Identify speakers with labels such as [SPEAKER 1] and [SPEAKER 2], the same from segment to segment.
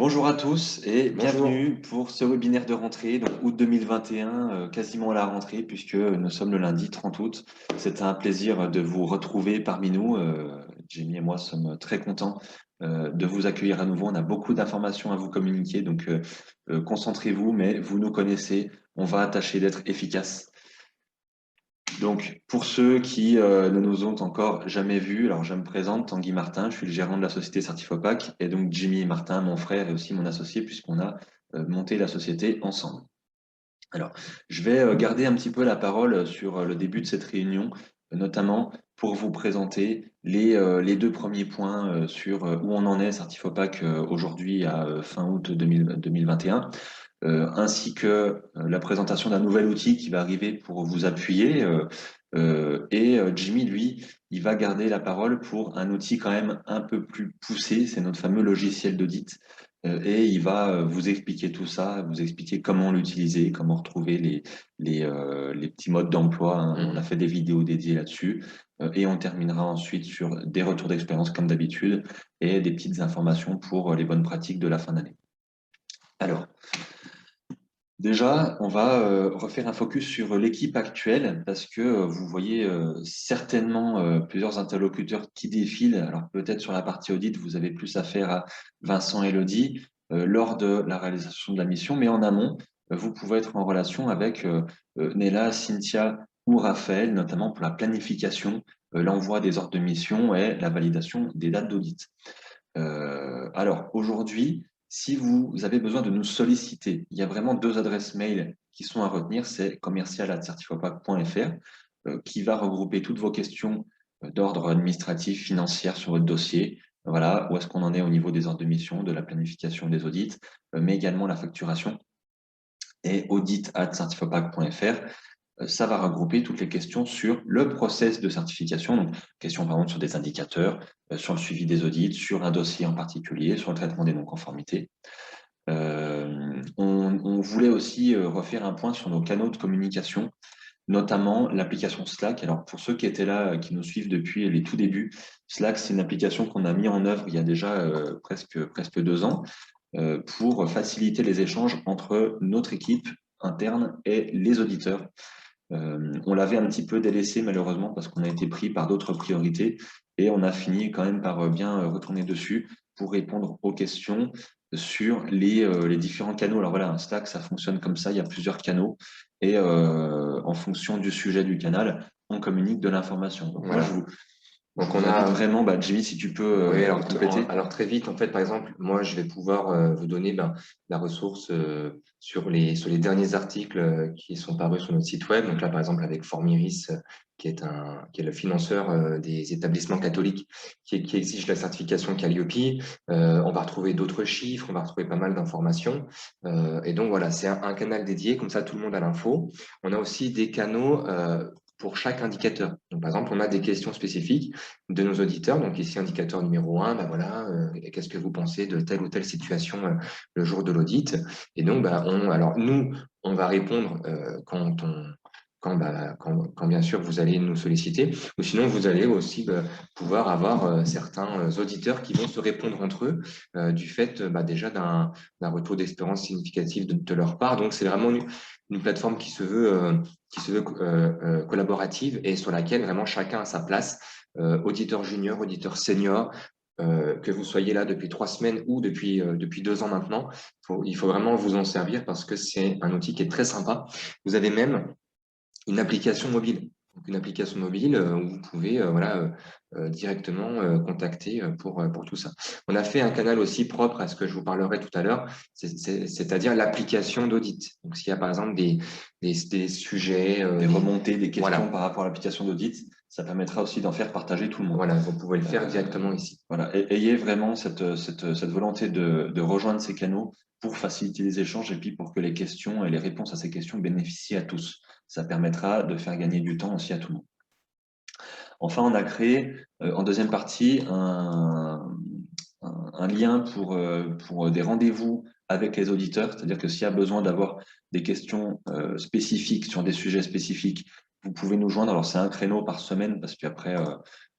[SPEAKER 1] Bonjour à tous et
[SPEAKER 2] Bonjour.
[SPEAKER 1] bienvenue pour ce webinaire de rentrée, donc août 2021, quasiment à la rentrée puisque nous sommes le lundi 30 août. C'est un plaisir de vous retrouver parmi nous. Jamie et moi sommes très contents de vous accueillir à nouveau. On a beaucoup d'informations à vous communiquer, donc concentrez-vous, mais vous nous connaissez, on va tâcher d'être efficace. Donc, pour ceux qui ne nous ont encore jamais vus, alors je me présente, Tanguy Martin, je suis le gérant de la société Certifopac, et donc Jimmy Martin, mon frère et aussi mon associé, puisqu'on a monté la société ensemble. Alors, je vais garder un petit peu la parole sur le début de cette réunion, notamment pour vous présenter les deux premiers points sur où on en est Certifopac aujourd'hui à fin août 2021. Ainsi que la présentation d'un nouvel outil qui va arriver pour vous appuyer. Jimmy, lui, il va garder la parole pour un outil quand même un peu plus poussé, c'est notre fameux logiciel d'audit. Et il va vous expliquer tout ça, vous expliquer comment l'utiliser, comment retrouver les petits modes d'emploi, hein. On a fait des vidéos dédiées là-dessus. Et on terminera ensuite sur des retours d'expérience comme d'habitude et des petites informations pour les bonnes pratiques de la fin d'année. Alors, déjà, on va refaire un focus sur l'équipe actuelle parce que vous voyez certainement plusieurs interlocuteurs qui défilent. Alors peut-être sur la partie audit, vous avez plus affaire à Vincent et Elodie lors de la réalisation de la mission, mais en amont, vous pouvez être en relation avec Nella, Cynthia ou Raphaël, notamment pour la planification, l'envoi des ordres de mission et la validation des dates d'audit. Alors aujourd'hui, si vous avez besoin de nous solliciter, il y a vraiment deux adresses mail qui sont à retenir, c'est commercial@certifopac.fr qui va regrouper toutes vos questions d'ordre administratif, financier sur votre dossier. Voilà, où est-ce qu'on en est au niveau des ordres de mission, de la planification des audits, mais également la facturation et audit@certifopac.fr. Ça va regrouper toutes les questions sur le process de certification. Donc, questions par exemple sur des indicateurs, sur le suivi des audits, sur un dossier en particulier, sur le traitement des non-conformités. On voulait aussi refaire un point sur nos canaux de communication, notamment l'application Slack. Alors, pour ceux qui étaient là, qui nous suivent depuis les tout débuts, Slack, c'est une application qu'on a mis en œuvre il y a déjà presque 2 ans pour faciliter les échanges entre notre équipe interne et les auditeurs. On l'avait un petit peu délaissé malheureusement parce qu'on a été pris par d'autres priorités et on a fini quand même par bien retourner dessus pour répondre aux questions sur les différents canaux. Alors voilà, un Slack, ça fonctionne comme ça, il y a plusieurs canaux et en fonction du sujet du canal, on communique de l'information. Donc moi,
[SPEAKER 2] Voilà.
[SPEAKER 1] je
[SPEAKER 2] Donc on
[SPEAKER 1] vous invite
[SPEAKER 2] a,
[SPEAKER 1] vraiment, Jimmy, si tu peux
[SPEAKER 2] oui,
[SPEAKER 1] compléter.
[SPEAKER 2] alors très vite, en fait, par exemple, moi, je vais pouvoir vous donner la ressource sur les derniers articles qui sont parus sur notre site web. Donc là, par exemple, avec Formiris, qui est le financeur des établissements catholiques qui exige la certification Calliope. On va retrouver d'autres chiffres, on va retrouver pas mal d'informations. Et donc voilà, c'est un canal dédié, comme ça tout le monde a l'info. On a aussi des canaux pour chaque indicateur. Donc par exemple, on a des questions spécifiques de nos auditeurs. Donc ici, indicateur numéro 1, ben voilà, qu'est-ce que vous pensez de telle ou telle situation le jour de l'audit? Et donc, alors nous, on va répondre quand bien sûr vous allez nous solliciter, ou sinon vous allez aussi pouvoir avoir certains auditeurs qui vont se répondre entre eux du fait déjà d'un retour d'expérience significatif de leur part. Donc c'est vraiment une plateforme qui se veut collaborative et sur laquelle vraiment chacun a sa place, auditeur junior, auditeur senior, que vous soyez là depuis 3 semaines ou depuis 2 ans maintenant, il faut vraiment vous en servir parce que c'est un outil qui est très sympa. Vous avez même une application mobile. Donc, une application mobile où vous pouvez directement contacter pour tout ça. On a fait un canal aussi propre à ce que je vous parlerai tout à l'heure, c'est-à-dire l'application d'audit. Donc, s'il y a par exemple des sujets,
[SPEAKER 1] Des remontées, des questions
[SPEAKER 2] voilà,
[SPEAKER 1] par rapport à l'application d'audit, ça permettra aussi d'en faire partager tout le monde.
[SPEAKER 2] voilà, vous pouvez le faire directement ici.
[SPEAKER 1] Voilà, ayez vraiment cette volonté de rejoindre ces canaux pour faciliter les échanges et puis pour que les questions et les réponses à ces questions bénéficient à tous. Ça permettra de faire gagner du temps aussi à tout le monde. Enfin, on a créé en deuxième partie un lien pour des rendez-vous avec les auditeurs, c'est-à-dire que s'il y a besoin d'avoir des questions spécifiques sur des sujets spécifiques, vous pouvez nous joindre. Alors, c'est un créneau par semaine parce qu'après,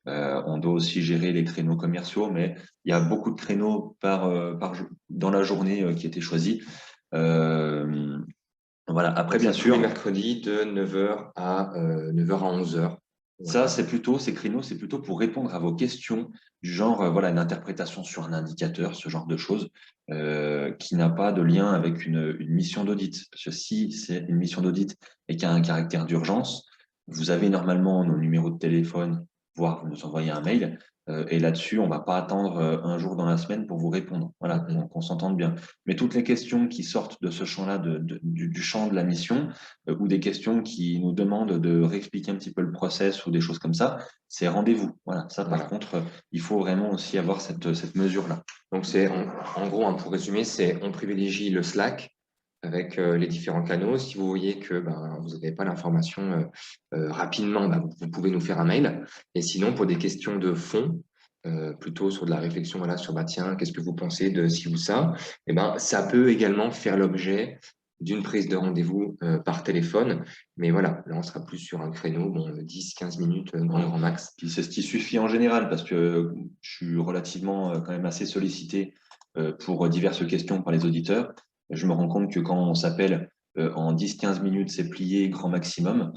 [SPEAKER 1] On doit aussi gérer les créneaux commerciaux, mais il y a beaucoup de créneaux dans la journée qui étaient choisis. Voilà. Après,
[SPEAKER 2] Donc,
[SPEAKER 1] bien
[SPEAKER 2] c'est tous les
[SPEAKER 1] sûr,
[SPEAKER 2] mercredis de 9h à 11h.
[SPEAKER 1] ça,
[SPEAKER 2] Voilà.
[SPEAKER 1] ces créneaux, c'est plutôt pour répondre à vos questions du genre, voilà, une interprétation sur un indicateur, ce genre de choses, qui n'a pas de lien avec une mission d'audit. Parce que si c'est une mission d'audit et qu'il y a un caractère d'urgence, vous avez normalement nos numéros de téléphone, voire vous nous envoyez un mail, et là-dessus, on ne va pas attendre un jour dans la semaine pour vous répondre. Voilà, qu'on s'entende bien. Mais toutes les questions qui sortent de ce champ-là, du champ de la mission, ou des questions qui nous demandent de réexpliquer un petit peu le process ou des choses comme ça, c'est rendez-vous. Voilà, ça par
[SPEAKER 2] Voilà.
[SPEAKER 1] contre, il faut vraiment aussi avoir cette mesure-là.
[SPEAKER 2] Donc, en gros, hein, pour résumer, on privilégie le Slack avec les différents canaux. Si vous voyez que vous n'avez pas l'information rapidement, vous pouvez nous faire un mail. Et sinon, pour des questions de fond, plutôt sur de la réflexion, voilà, sur tiens, qu'est-ce que vous pensez de ci ou ça, ça peut également faire l'objet d'une prise de rendez-vous par téléphone. Mais voilà, là, on sera plus sur un créneau, 10-15 minutes, grand max.
[SPEAKER 1] Puis c'est ce qui suffit en général parce que je suis relativement quand même assez sollicité pour diverses questions par les auditeurs. Je me rends compte que quand on s'appelle en 10-15 minutes, c'est plié grand maximum.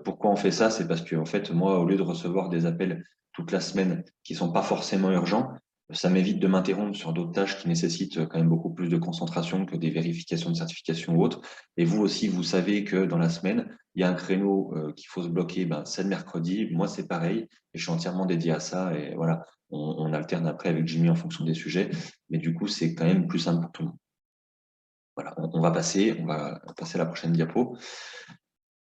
[SPEAKER 1] Pourquoi on fait ça? C'est parce que en fait, moi, au lieu de recevoir des appels toute la semaine qui sont pas forcément urgents, ça m'évite de m'interrompre sur d'autres tâches qui nécessitent quand même beaucoup plus de concentration que des vérifications de certification ou autres. Et vous aussi, vous savez que dans la semaine, il y a un créneau qu'il faut se bloquer, c'est le mercredi. Moi, c'est pareil. Et je suis entièrement dédié à ça. Et voilà, on alterne après avec Jimmy en fonction des sujets. Mais du coup, c'est quand même plus simple pour tout le monde. Voilà, on va passer à la prochaine diapo.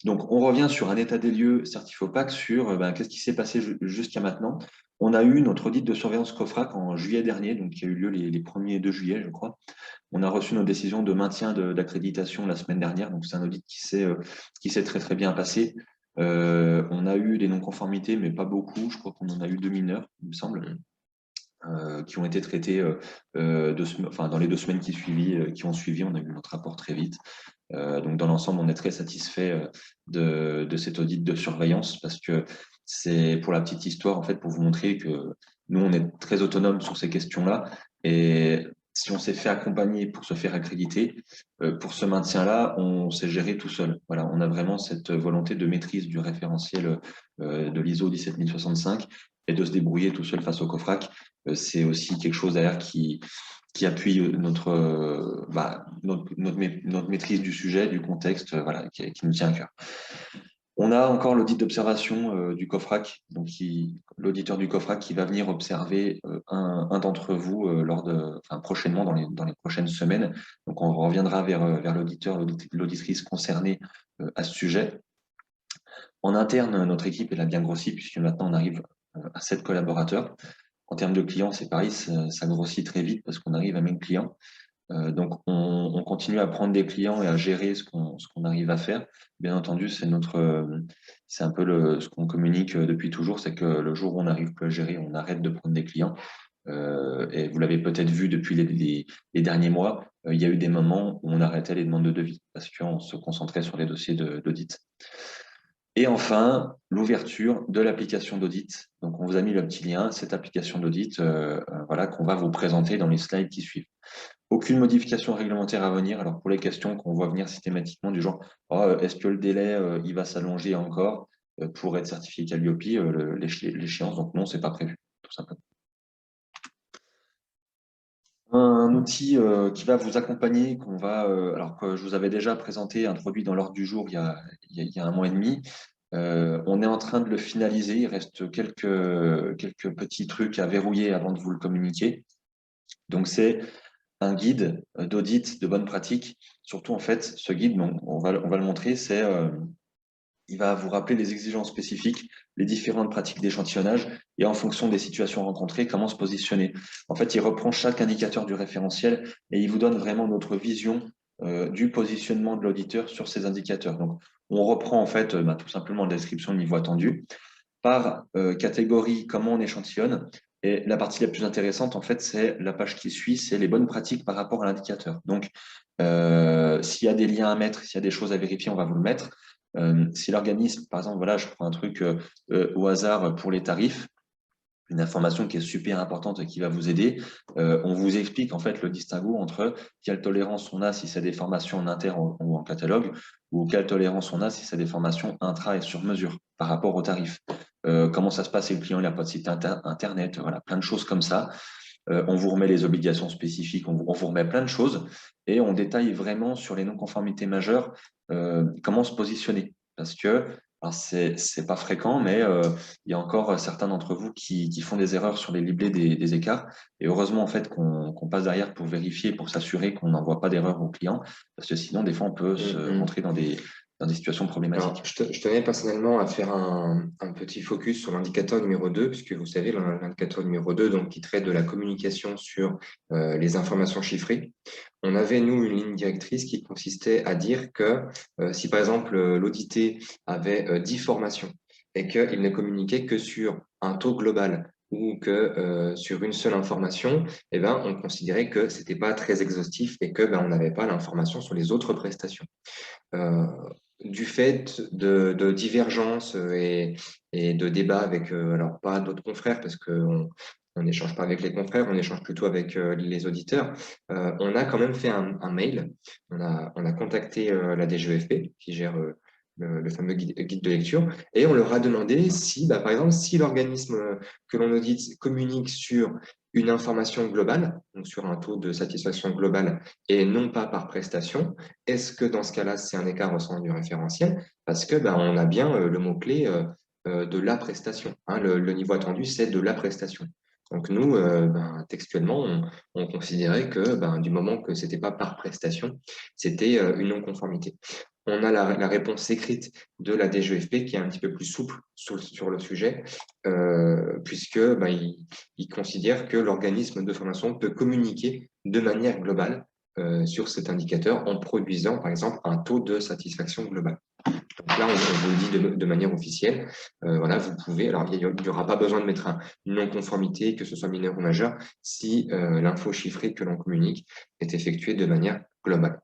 [SPEAKER 1] Donc, on revient sur un état des lieux Certifopac sur qu'est-ce qui s'est passé jusqu'à maintenant. On a eu notre audit de surveillance COFRAC en juillet dernier, donc qui a eu lieu les 1er 2 juillet, je crois. On a reçu nos décisions de maintien d'accréditation la semaine dernière, donc c'est un audit qui s'est très très bien passé. On a eu des non-conformités, mais pas beaucoup. Je crois qu'on en a eu 2 mineurs, il me semble, qui ont été traités dans les 2 semaines qui ont suivi. On a eu notre rapport très vite. Donc dans l'ensemble, on est très satisfait de cet audit de surveillance parce que c'est pour la petite histoire, en fait, pour vous montrer que nous, on est très autonome sur ces questions-là. Et si on s'est fait accompagner pour se faire accréditer, pour ce maintien-là, on s'est géré tout seul. Voilà, on a vraiment cette volonté de maîtrise du référentiel de l'ISO 17065 et de se débrouiller tout seul face au COFRAC. C'est aussi quelque chose derrière qui appuie notre maîtrise du sujet, du contexte, voilà, qui nous tient à cœur. On a encore l'audit d'observation du COFRAC, donc l'auditeur du COFRAC qui va venir observer un d'entre vous prochainement dans les prochaines semaines. Donc on reviendra vers l'auditeur, l'auditrice concernée à ce sujet. En interne, notre équipe elle a bien grossi puisque maintenant on arrive à 7 collaborateurs. En termes de clients, c'est pareil, ça grossit très vite parce qu'on arrive à 1000 clients. Donc, on continue à prendre des clients et à gérer ce qu'on arrive à faire. Bien entendu, c'est un peu ce qu'on communique depuis toujours, c'est que le jour où on n'arrive plus à gérer, on arrête de prendre des clients. Et vous l'avez peut-être vu depuis les derniers mois, il y a eu des moments où on arrêtait les demandes de devis parce qu'on se concentrait sur les dossiers d'audit. Et enfin, l'ouverture de l'application d'audit. Donc, on vous a mis le petit lien, cette application d'audit voilà, qu'on va vous présenter dans les slides qui suivent. Aucune modification réglementaire à venir. Alors, pour les questions qu'on voit venir systématiquement du genre est-ce que le délai il va s'allonger encore pour être certifié Calliope, l'échéance? Donc, non, ce n'est pas prévu, tout simplement. Un outil qui va vous accompagner, alors que je vous avais déjà présenté, introduit dans l'ordre du jour il y a un mois et demi. On est en train de le finaliser. Il reste quelques petits trucs à verrouiller avant de vous le communiquer. Donc, c'est un guide d'audit de bonne pratique. Surtout, en fait, ce guide, on va le montrer, il va vous rappeler les exigences spécifiques, les différentes pratiques d'échantillonnage et en fonction des situations rencontrées, comment se positionner. En fait, il reprend chaque indicateur du référentiel et il vous donne vraiment notre vision du positionnement de l'auditeur sur ces indicateurs. Donc, on reprend en fait tout simplement la description de niveau attendu par catégorie, comment on échantillonne. Et la partie la plus intéressante, en fait, c'est la page qui suit, c'est les bonnes pratiques par rapport à l'indicateur. Donc, s'il y a des liens à mettre, s'il y a des choses à vérifier, on va vous le mettre. Si l'organisme, par exemple, voilà, je prends un truc au hasard pour les tarifs, une information qui est super importante et qui va vous aider. On vous explique en fait le distinguo entre quelle tolérance on a si c'est des formations en inter ou en catalogue, ou quelle tolérance on a si c'est des formations intra et sur mesure par rapport aux tarifs. Comment ça se passe si le client n'a pas de site internet, voilà, plein de choses comme ça. On vous remet les obligations spécifiques, on vous remet plein de choses et on détaille vraiment sur les non-conformités majeures comment se positionner. Parce que alors c'est pas fréquent, mais il y a encore certains d'entre vous qui font des erreurs sur les liblés des écarts. Et heureusement en fait qu'on passe derrière pour vérifier, pour s'assurer qu'on n'envoie pas d'erreur au client, parce que sinon des fois on peut se rentrer dans des situations
[SPEAKER 2] Alors,
[SPEAKER 1] problématiques.
[SPEAKER 2] je tenais personnellement à faire un petit focus sur l'indicateur numéro 2, puisque vous savez, l'indicateur numéro 2, donc, qui traite de la communication sur les informations chiffrées. On avait, nous, une ligne directrice qui consistait à dire que si, par exemple, l'audité avait 10 formations et qu'il ne communiquait que sur un taux global ou que sur une seule information, eh ben, on considérait que ce n'était pas très exhaustif et que on n'avait pas l'information sur les autres prestations. Euh, du fait de divergences et de débats avec, alors pas d'autres confrères, parce qu'on on n'échange pas avec les confrères, on échange plutôt avec les auditeurs. On a quand même fait un mail, on a contacté la DGEFP qui gère le fameux guide de lecture, et on leur a demandé si, par exemple, si l'organisme que l'on audite communique sur une information globale, donc sur un taux de satisfaction global et non pas par prestation, est-ce que dans ce cas-là, c'est un écart au sens du référentiel? Parce que on a bien le mot-clé de la prestation. Hein. Le niveau attendu, c'est de la prestation. Donc nous, textuellement, on considérait que du moment que c'était pas par prestation, c'était une non-conformité. On a la réponse écrite de la DGEFP qui est un petit peu plus souple sur le sujet, puisque il considère que l'organisme de formation peut communiquer de manière globale sur cet indicateur en produisant, par exemple, un taux de satisfaction globale. Donc là, on vous le dit de manière officielle. Voilà, vous pouvez. Alors, il n'y aura pas besoin de mettre une non-conformité, que ce soit mineur ou majeur, si l'info chiffrée que l'on communique est effectuée de manière globale.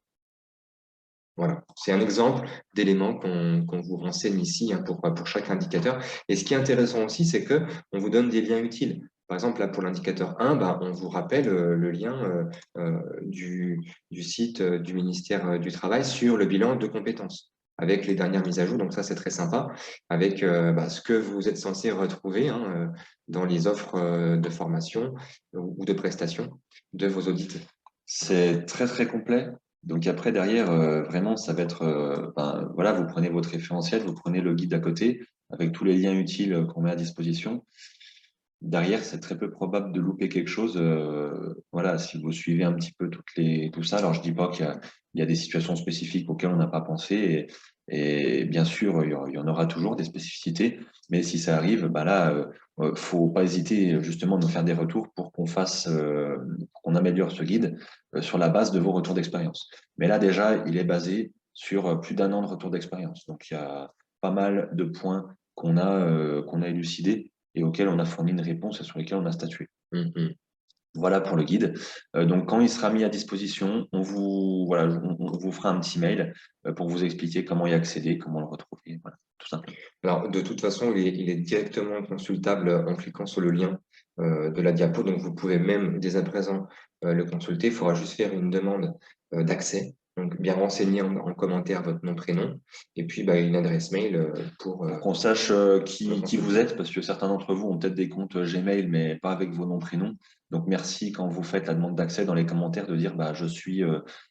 [SPEAKER 2] Voilà, c'est un exemple d'éléments qu'on vous renseigne ici pour chaque indicateur. Et ce qui est intéressant aussi, c'est qu'on vous donne des liens utiles. Par exemple, là, pour l'indicateur 1, on vous rappelle le lien du site du ministère du Travail sur le bilan de compétences avec les dernières mises à jour. Donc ça, c'est très sympa, avec ce que vous êtes censé retrouver dans les offres de formation ou de prestations de vos audits.
[SPEAKER 1] C'est très très complet. Donc après derrière vraiment ça va être voilà, vous prenez votre référentiel, vous prenez le guide à côté avec tous les liens utiles qu'on met à disposition. Derrière, c'est très peu probable de louper quelque chose. Voilà, si vous suivez un petit peu tout ça. Alors je dis pas qu'il y a des situations spécifiques auxquelles on n'a pas pensé et bien sûr il y en aura toujours des spécificités. Mais si ça arrive, là, faut pas hésiter justement à nous faire des retours pour pour qu'on améliore ce guide sur la base de vos retours d'expérience. Mais là déjà, il est basé sur plus d'un an de retour d'expérience. Donc il y a pas mal de points qu'on a élucidés et auxquels on a fourni une réponse et sur lesquels on a statué. Voilà pour le guide. Donc, quand il sera mis à disposition, on vous fera un petit mail pour vous expliquer comment y accéder, comment le retrouver, voilà, tout simplement.
[SPEAKER 2] Alors, de toute façon, il est directement consultable en cliquant sur le lien de la diapo. Donc, vous pouvez même dès à présent le consulter. Il faudra juste faire une demande d'accès. Donc, bien renseigner en commentaire votre nom, prénom, et puis une adresse mail pour
[SPEAKER 1] Qu'on sache qui
[SPEAKER 2] consulter.
[SPEAKER 1] vous êtes, parce que certains d'entre vous ont peut-être des comptes Gmail, mais pas avec vos noms, prénoms. Donc, merci quand vous faites la demande d'accès dans les commentaires de dire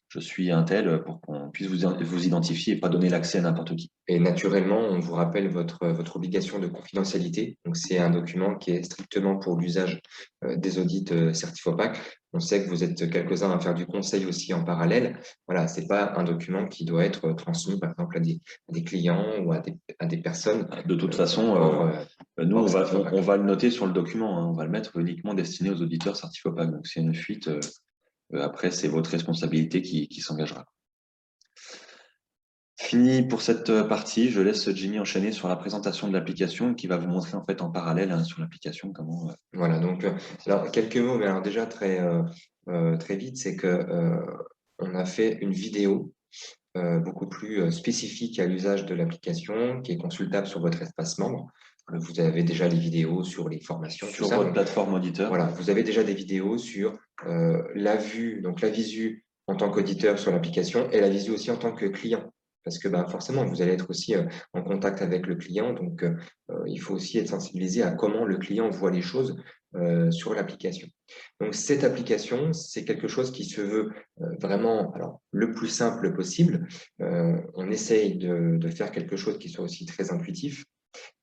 [SPEAKER 1] je suis un tel pour qu'on puisse vous identifier et pas donner l'accès à n'importe qui.
[SPEAKER 2] Et naturellement, on vous rappelle votre obligation de confidentialité. Donc, c'est un document qui est strictement pour l'usage des audits Certifopac. On sait que vous êtes quelques-uns à faire du conseil aussi en parallèle. Voilà, c'est pas un document qui doit être transmis, par exemple, à des clients ou à des personnes.
[SPEAKER 1] De toute façon, nous, on va le noter sur le document. Hein. On va le mettre uniquement destiné aux auditeurs Certifopac. Donc, c'est une fuite. Après, c'est votre responsabilité qui s'engagera. Fini pour cette partie. Je laisse Jimmy enchaîner sur la présentation de l'application qui va vous montrer en fait en parallèle sur l'application comment.
[SPEAKER 2] Voilà, donc alors, quelques mots, mais alors déjà très vite, c'est que on a fait une vidéo beaucoup plus spécifique à l'usage de l'application, qui est consultable sur votre espace membre. Vous avez déjà les vidéos sur les formations, tout
[SPEAKER 1] Sur
[SPEAKER 2] ça.
[SPEAKER 1] votre
[SPEAKER 2] Donc,
[SPEAKER 1] plateforme auditeur.
[SPEAKER 2] voilà, vous avez déjà des vidéos sur la vue, donc la visu en tant qu'auditeur sur l'application et la visu aussi en tant que client. Parce que forcément, vous allez être aussi en contact avec le client. Donc, il faut aussi être sensibilisé à comment le client voit les choses sur l'application. Donc, cette application, c'est quelque chose qui se veut vraiment le plus simple possible. On essaye de faire quelque chose qui soit aussi très intuitif.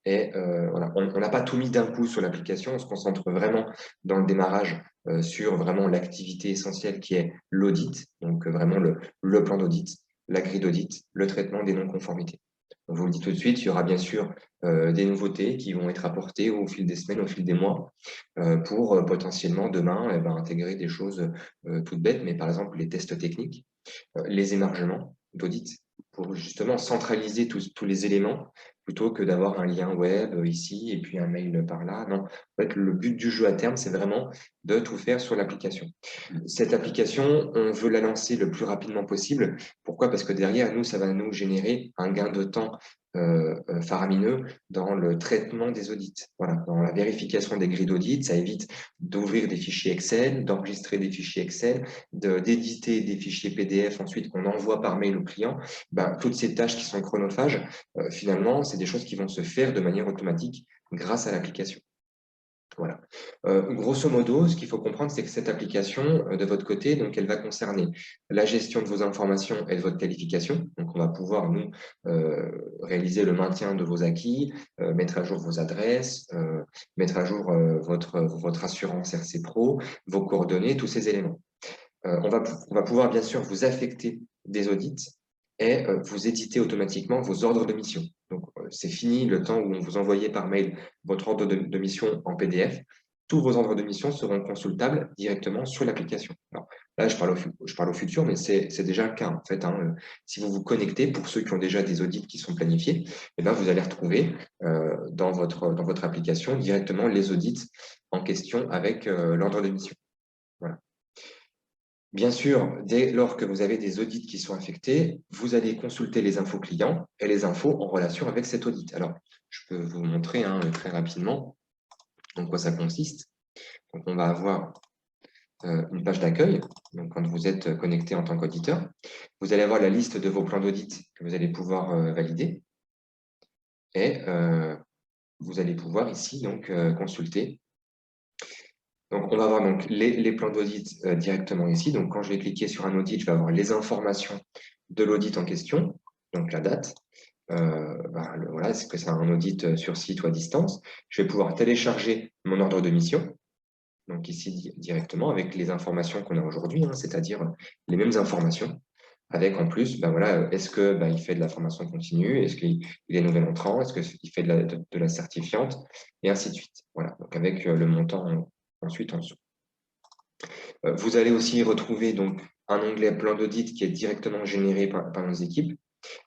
[SPEAKER 2] Et voilà, on n'a pas tout mis d'un coup sur l'application, on se concentre vraiment dans le démarrage sur vraiment l'activité essentielle qui est l'audit, donc vraiment le plan d'audit, la grille d'audit, le traitement des non-conformités. On vous le dit tout de suite, il y aura bien sûr des nouveautés qui vont être apportées au fil des semaines, au fil des mois, pour potentiellement demain intégrer des choses toutes bêtes, mais par exemple les tests techniques, les émargements d'audit, pour justement centraliser tous les éléments plutôt que d'avoir un lien web ici et puis un mail par là. Non, en fait, le but du jeu à terme, c'est vraiment de tout faire sur l'application. Cette application, on veut la lancer le plus rapidement possible. Pourquoi? Parce que derrière, nous, ça va nous générer un gain de temps faramineux dans le traitement des audits. Voilà, dans la vérification des grilles d'audit, ça évite d'ouvrir des fichiers Excel, d'enregistrer des fichiers Excel, d'éditer des fichiers PDF ensuite qu'on envoie par mail au client. Toutes ces tâches qui sont chronophages, finalement, c'est des choses qui vont se faire de manière automatique grâce à l'application. Voilà. Grosso modo, ce qu'il faut comprendre, c'est que cette application, de votre côté, donc, elle va concerner la gestion de vos informations et de votre qualification. Donc, on va pouvoir, nous, réaliser le maintien de vos acquis, mettre à jour vos adresses, mettre à jour votre assurance RC Pro, vos coordonnées, tous ces éléments. On va pouvoir, bien sûr, vous affecter des audits et vous éditer automatiquement vos ordres de mission. Donc, c'est fini le temps où on vous envoyait par mail votre ordre de mission en PDF. Tous vos ordres de mission seront consultables directement sur l'application. Alors là, je parle au futur, mais c'est déjà le cas en fait. Si vous vous connectez, pour ceux qui ont déjà des audits qui sont planifiés, vous allez retrouver dans votre application directement les audits en question avec l'ordre de mission. Voilà. Bien sûr, dès lors que vous avez des audits qui sont affectés, vous allez consulter les infos clients et les infos en relation avec cet audit. Alors, je peux vous montrer très rapidement en quoi ça consiste. Donc, on va avoir une page d'accueil. Donc, quand vous êtes connecté en tant qu'auditeur, vous allez avoir la liste de vos plans d'audit que vous allez pouvoir valider. Et vous allez pouvoir ici donc consulter. Donc, on va avoir donc, les plans d'audit directement ici. Donc, quand je vais cliquer sur un audit, je vais avoir les informations de l'audit en question, donc la date. Voilà, est-ce que c'est un audit sur site ou à distance? Je vais pouvoir télécharger mon ordre de mission, donc ici directement avec les informations qu'on a aujourd'hui, c'est-à-dire les mêmes informations, avec en plus, est-ce qu'il fait de la formation continue? Est-ce qu'il est nouvel entrant? Est-ce qu'il fait de la certifiante? Et ainsi de suite. Voilà, donc avec le montant ensuite en dessous. Vous allez aussi retrouver donc un onglet plan d'audit qui est directement généré par nos équipes.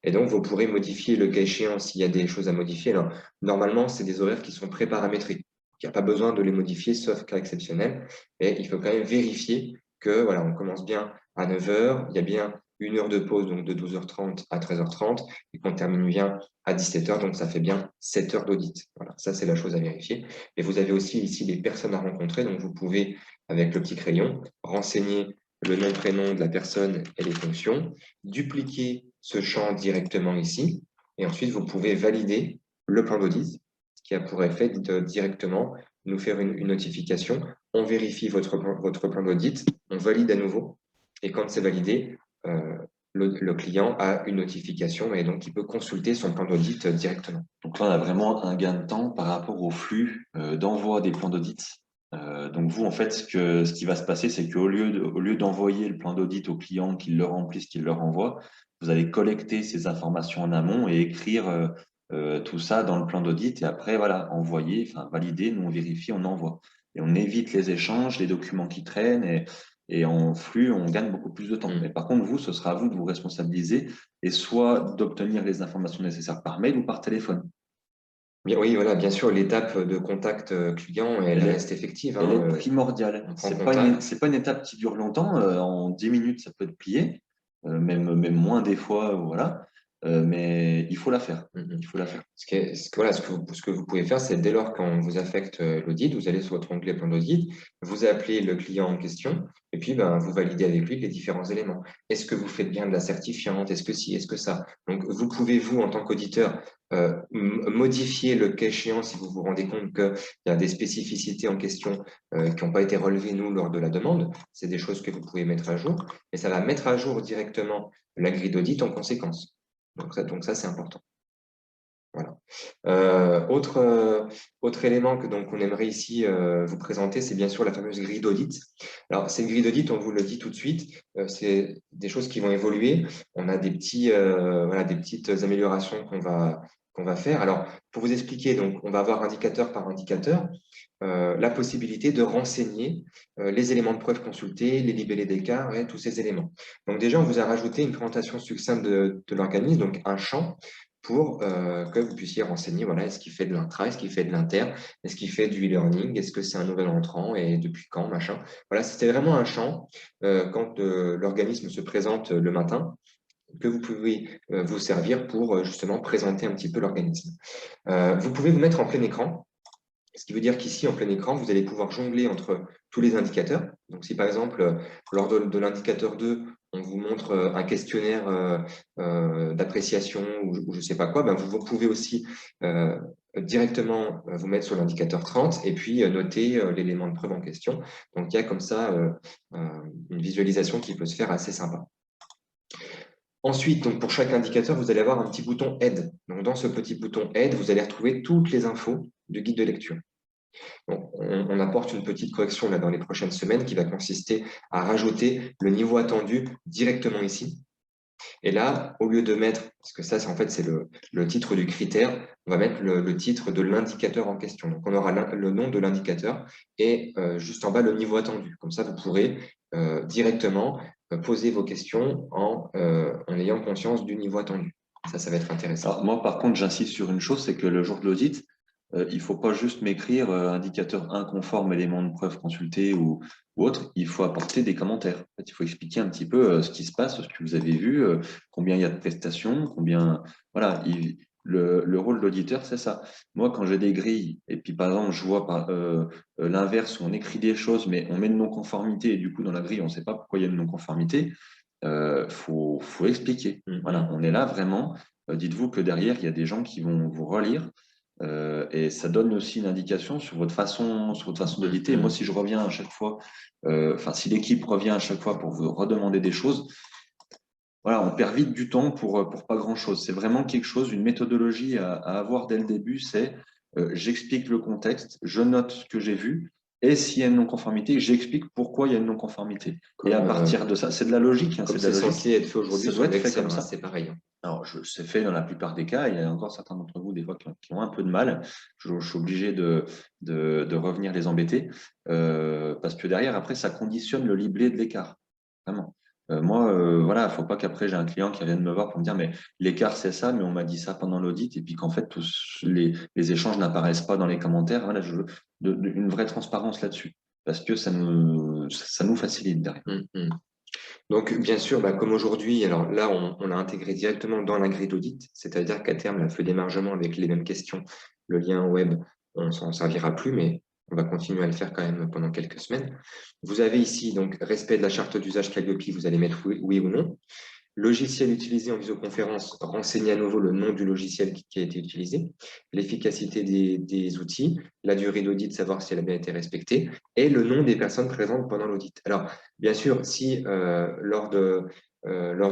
[SPEAKER 2] Et donc, vous pourrez modifier le cas échéant s'il y a des choses à modifier. Alors, normalement, c'est des horaires qui sont pré-paramétrés. Il n'y a pas besoin de les modifier, sauf cas exceptionnel. Mais il faut quand même vérifier que voilà, on commence bien à 9 heures. Il y a bien une heure de pause, donc de 12h30 à 13h30, et qu'on termine bien à 17h, donc ça fait bien 7 heures d'audit. Voilà, ça, c'est la chose à vérifier. Et vous avez aussi ici les personnes à rencontrer, donc vous pouvez, avec le petit crayon, renseigner le nom, prénom de la personne et les fonctions, dupliquer ce champ directement ici, et ensuite, vous pouvez valider le plan d'audit, ce qui a pour effet de directement nous faire une notification. On vérifie votre plan d'audit, on valide à nouveau, et quand c'est validé, le client a une notification et donc il peut consulter son plan d'audit directement.
[SPEAKER 1] Donc là, on a vraiment un gain de temps par rapport au flux d'envoi des plans d'audit. Donc vous, en fait, ce qui va se passer, c'est qu'au lieu d'envoyer le plan d'audit au client, qu'il le remplisse, qu'il le renvoie, vous allez collecter ces informations en amont et écrire tout ça dans le plan d'audit et après, voilà, envoyer, enfin valider, nous on vérifie, on envoie. Et on évite les échanges, les documents qui traînent et en flux, on gagne beaucoup plus de temps. Mais par contre, vous, ce sera à vous de vous responsabiliser et soit d'obtenir les informations nécessaires par mail ou par téléphone.
[SPEAKER 2] Oui, voilà, bien sûr, l'étape de contact client, elle reste effective.
[SPEAKER 1] Elle est primordiale.
[SPEAKER 2] On prend
[SPEAKER 1] C'est
[SPEAKER 2] contact.
[SPEAKER 1] pas une étape qui dure longtemps. En 10 minutes, ça peut être plié. même moins des fois, voilà. Mais il faut la faire. Il faut la faire.
[SPEAKER 2] Voilà, ce que vous pouvez faire, c'est dès lors qu'on vous affecte l'audit, vous allez sur votre onglet plan d'audit, vous appelez le client en question, et puis ben, vous validez avec lui les différents éléments. Est-ce que vous faites bien de la certifiante? Est-ce que si? Est-ce que ça? Donc, vous pouvez, vous, en tant qu'auditeur, modifier le cas échéant si vous vous rendez compte qu'il y a des spécificités en question qui n'ont pas été relevées, nous, lors de la demande. C'est des choses que vous pouvez mettre à jour, et ça va mettre à jour directement la grille d'audit en conséquence. Donc ça c'est important. Voilà. Autre élément que donc on aimerait ici vous présenter, c'est bien sûr la fameuse grille d'audit. Alors, cette grille d'audit, on vous le dit tout de suite, c'est des choses qui vont évoluer. On a des voilà, des petites améliorations qu'on va faire. Alors, pour vous expliquer, donc, on va avoir indicateur par indicateur la possibilité de renseigner les éléments de preuve consultés, les libellés d'écart et tous ces éléments. Donc déjà, on vous a rajouté une présentation succincte de l'organisme, donc un champ pour que vous puissiez renseigner, voilà, est-ce qu'il fait de l'intra, est-ce qu'il fait de l'inter, est-ce qu'il fait du e-learning, est-ce que c'est un nouvel entrant et depuis quand, machin. Voilà, c'était vraiment un champ quand l'organisme se présente le matin que vous pouvez vous servir pour justement présenter un petit peu l'organisme. Vous pouvez vous mettre en plein écran, ce qui veut dire qu'ici, en plein écran, vous allez pouvoir jongler entre tous les indicateurs. Donc, si par exemple, lors de l'indicateur 2, on vous montre un questionnaire d'appréciation ou je ne sais pas quoi, ben vous pouvez aussi directement vous mettre sur l'indicateur 30 et puis noter l'élément de preuve en question. Donc, il y a comme ça une visualisation qui peut se faire assez sympa. Ensuite, donc pour chaque indicateur, vous allez avoir un petit bouton Aide. Donc, dans ce petit bouton Aide, vous allez retrouver toutes les infos du guide de lecture. Donc, on apporte une petite correction là, dans les prochaines semaines qui va consister à rajouter le niveau attendu directement ici. Et là, au lieu de mettre, parce que ça, en fait, c'est le titre du critère, on va mettre le titre de l'indicateur en question. Donc, on aura le nom de l'indicateur et juste en bas, le niveau attendu. Comme ça, vous pourrez directement poser vos questions en ayant conscience du niveau attendu. Ça va être intéressant.
[SPEAKER 1] Alors, moi, par contre, j'insiste sur une chose, c'est que le jour de l'audit, il ne faut pas juste m'écrire indicateur inconforme, élément de preuve consulté ou autre. Il faut apporter des commentaires. En fait, il faut expliquer un petit peu ce qui se passe, ce que vous avez vu, combien il y a de prestations, combien. Voilà, le rôle de l'auditeur, c'est ça. Moi, quand j'ai des grilles, et puis par exemple, je vois l'inverse où on écrit des choses, mais on met une non-conformité, et du coup, dans la grille, on ne sait pas pourquoi il y a une non-conformité. Faut expliquer. Voilà, on est là vraiment. Dites-vous que derrière, il y a des gens qui vont vous relire et ça donne aussi une indication sur votre façon d'auditer. Moi, si je reviens à chaque fois, si l'équipe revient à chaque fois pour vous redemander des choses, voilà, on perd vite du temps pour pas grand-chose. C'est vraiment quelque chose, une méthodologie à avoir dès le début, c'est j'explique le contexte, je note ce que j'ai vu, et s'il y a une non-conformité, j'explique pourquoi il y a une non-conformité. Et à partir de ça, c'est de la logique.
[SPEAKER 2] Comme c'est censé être fait aujourd'hui,
[SPEAKER 1] ça doit être fait comme ça.
[SPEAKER 2] C'est pareil.
[SPEAKER 1] Alors, c'est fait dans la plupart des cas. Il y a encore certains d'entre vous, des fois, qui ont un peu de mal. Je suis obligé de revenir les embêter parce que derrière, après, ça conditionne le libellé de l'écart. Vraiment. Moi, voilà, il ne faut pas qu'après, j'ai un client qui vienne me voir pour me dire, mais l'écart, c'est ça, mais on m'a dit ça pendant l'audit, et puis qu'en fait, tous les échanges n'apparaissent pas dans les commentaires. Voilà, je veux une vraie transparence là-dessus parce que ça nous facilite derrière.
[SPEAKER 2] Donc, bien sûr, comme aujourd'hui, alors là, on l'a intégré directement dans la grille d'audit, c'est-à-dire qu'à terme, la feuille d'émargement avec les mêmes questions, le lien web, on s'en servira plus, mais on va continuer à le faire quand même pendant quelques semaines. Vous avez ici, donc, respect de la charte d'usage Calliope, vous allez mettre oui ou non. Logiciel utilisé en visioconférence, renseignez à nouveau le nom du logiciel qui a été utilisé, l'efficacité des outils, la durée d'audit, savoir si elle a bien été respectée, et le nom des personnes présentes pendant l'audit. Alors, bien sûr, si lors de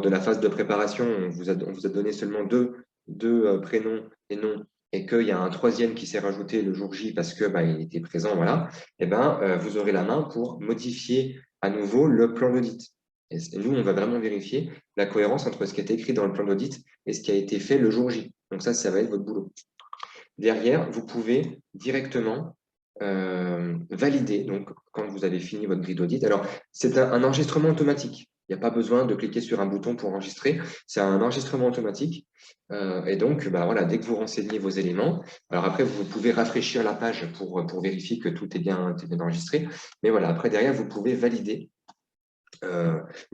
[SPEAKER 2] la phase de préparation, on vous a donné seulement deux prénoms et noms, et qu'il y a un troisième qui s'est rajouté le jour J parce que il était présent, voilà, et vous aurez la main pour modifier à nouveau le plan d'audit. Et nous, on va vraiment vérifier la cohérence entre ce qui a été écrit dans le plan d'audit et ce qui a été fait le jour J. Donc ça va être votre boulot. Derrière, vous pouvez directement valider, donc quand vous avez fini votre grille d'audit. Alors, c'est un enregistrement automatique. Il n'y a pas besoin de cliquer sur un bouton pour enregistrer. C'est un enregistrement automatique. Et donc, voilà, dès que vous renseignez vos éléments, alors après, vous pouvez rafraîchir la page pour vérifier que tout est bien enregistré. Mais voilà, après, derrière, vous pouvez valider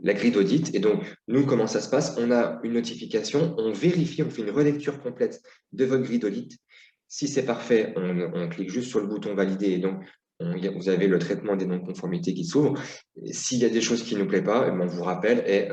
[SPEAKER 2] la grille d'audit. Et donc, nous, comment ça se passe? On a une notification, on vérifie, on fait une relecture complète de votre grille d'audit. Si c'est parfait, on clique juste sur le bouton valider et donc vous avez le traitement des non-conformités qui s'ouvre. S'il y a des choses qui ne nous plaisent pas, on vous rappelle et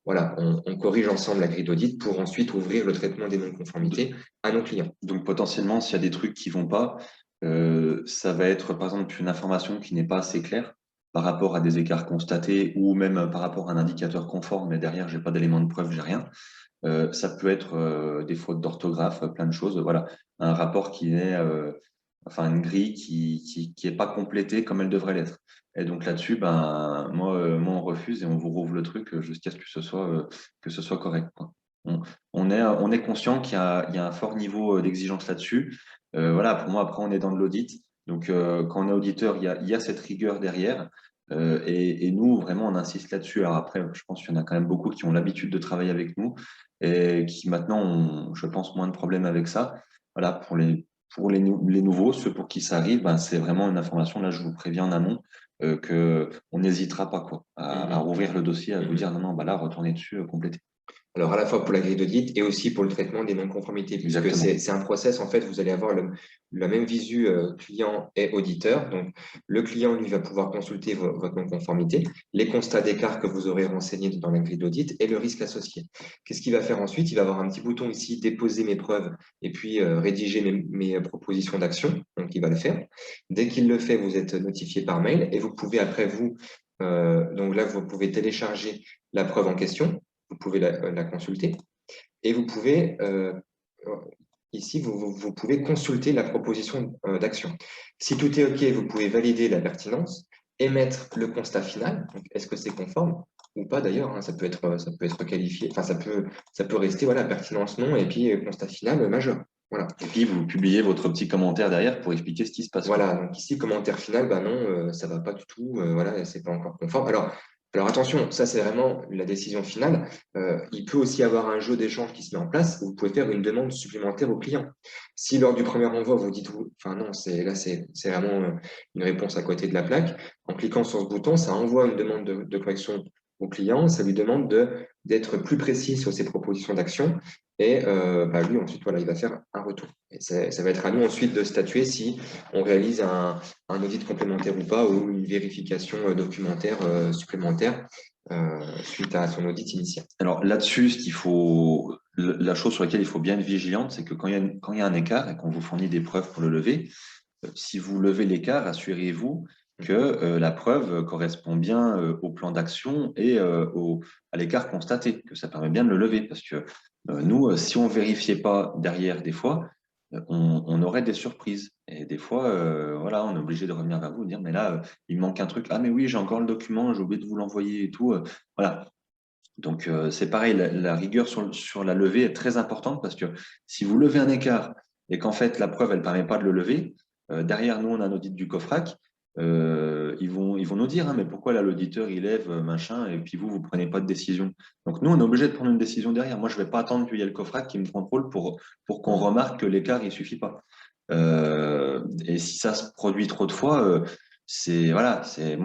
[SPEAKER 2] on corrige ensemble la grille d'audit pour ensuite ouvrir le traitement des non-conformités à nos clients.
[SPEAKER 1] Donc potentiellement, s'il y a des trucs qui vont pas, ça va être par exemple une information qui n'est pas assez claire par rapport à des écarts constatés ou même par rapport à un indicateur conforme, mais derrière, j'ai pas d'éléments de preuve, j'ai rien. Ça peut être des fautes d'orthographe, plein de choses. Voilà, un rapport qui est, enfin une grille qui est pas complétée comme elle devrait l'être. Et donc là-dessus, ben moi on refuse et on vous rouvre le truc jusqu'à ce que ce soit correct, quoi. On est conscient qu'il y a un fort niveau d'exigence là-dessus. Voilà, pour moi après on est dans de l'audit. Donc quand on est auditeur, il y a cette rigueur derrière. Et nous, vraiment, on insiste là-dessus. Alors après, je pense qu'il y en a quand même beaucoup qui ont l'habitude de travailler avec nous et qui maintenant ont, je pense, moins de problèmes avec ça. Voilà, les nouveaux, ceux pour qui ça arrive, ben, c'est vraiment une information, là, je vous préviens en amont, qu'on n'hésitera pas quoi, à rouvrir le dossier, à vous dire non, non, bah là, retournez dessus, complétez.
[SPEAKER 2] Alors, à la fois pour la grille d'audit et aussi pour le traitement des non-conformités, puisque
[SPEAKER 1] Exactement.
[SPEAKER 2] c'est un process, en fait, vous allez avoir la même visu client et auditeur. Donc, le client, lui, va pouvoir consulter votre non-conformité, les constats d'écart que vous aurez renseignés dans la grille d'audit et le risque associé. Qu'est-ce qu'il va faire ensuite? Il va avoir un petit bouton ici, déposer mes preuves et puis rédiger mes propositions d'action. Donc, il va le faire. Dès qu'il le fait, vous êtes notifié par mail et vous pouvez après donc là, vous pouvez télécharger la preuve en question. Vous pouvez la consulter et vous pouvez, ici, vous pouvez consulter la proposition d'action. Si tout est OK, vous pouvez valider la pertinence, émettre le constat final. Est-ce que c'est conforme ou pas d'ailleurs, hein, ça peut être qualifié, enfin ça peut rester voilà, pertinence non et puis constat final majeur. Voilà.
[SPEAKER 1] Et puis, vous publiez votre petit commentaire derrière pour expliquer ce qui se passe.
[SPEAKER 2] Voilà, donc ici, commentaire final, bah non, ça va pas du tout, voilà, c'est pas encore conforme. Alors attention, ça c'est vraiment la décision finale. Il peut aussi y avoir un jeu d'échange qui se met en place où vous pouvez faire une demande supplémentaire au client. Si lors du premier envoi, vous dites, enfin non, c'est vraiment une réponse à côté de la plaque, en cliquant sur ce bouton, ça envoie une demande de correction au client, ça lui demande d'être plus précis sur ses propositions d'action et lui ensuite, voilà, il va faire un retour. Et ça va être à nous ensuite de statuer si on réalise un audit complémentaire ou pas, ou une vérification documentaire supplémentaire suite à son audit initial.
[SPEAKER 1] Alors là-dessus, la chose sur laquelle il faut bien être vigilante, c'est que quand il y a un écart et qu'on vous fournit des preuves pour le lever, si vous levez l'écart, assurez-vous que la preuve correspond bien au plan d'action et à l'écart constaté, que ça permet bien de le lever. Parce que nous, si on ne vérifiait pas derrière des fois, on aurait des surprises. Et des fois, voilà, on est obligé de revenir vers vous et dire, mais là, il manque un truc. Ah, mais oui, j'ai encore le document, j'ai oublié de vous l'envoyer et tout. Voilà. Donc, c'est pareil, la rigueur sur la levée est très importante parce que si vous levez un écart et qu'en fait, la preuve, elle ne permet pas de le lever, derrière nous, on a un audit du COFRAC, ils vont nous dire, hein, mais pourquoi là, l'auditeur, il lève, machin, et puis vous prenez pas de décision. Donc, nous, on est obligé de prendre une décision derrière. Moi, je ne vais pas attendre qu'il y ait le COFRAC qui me contrôle pour qu'on remarque que l'écart, il suffit pas. Et si ça se produit trop de fois, voilà, c'est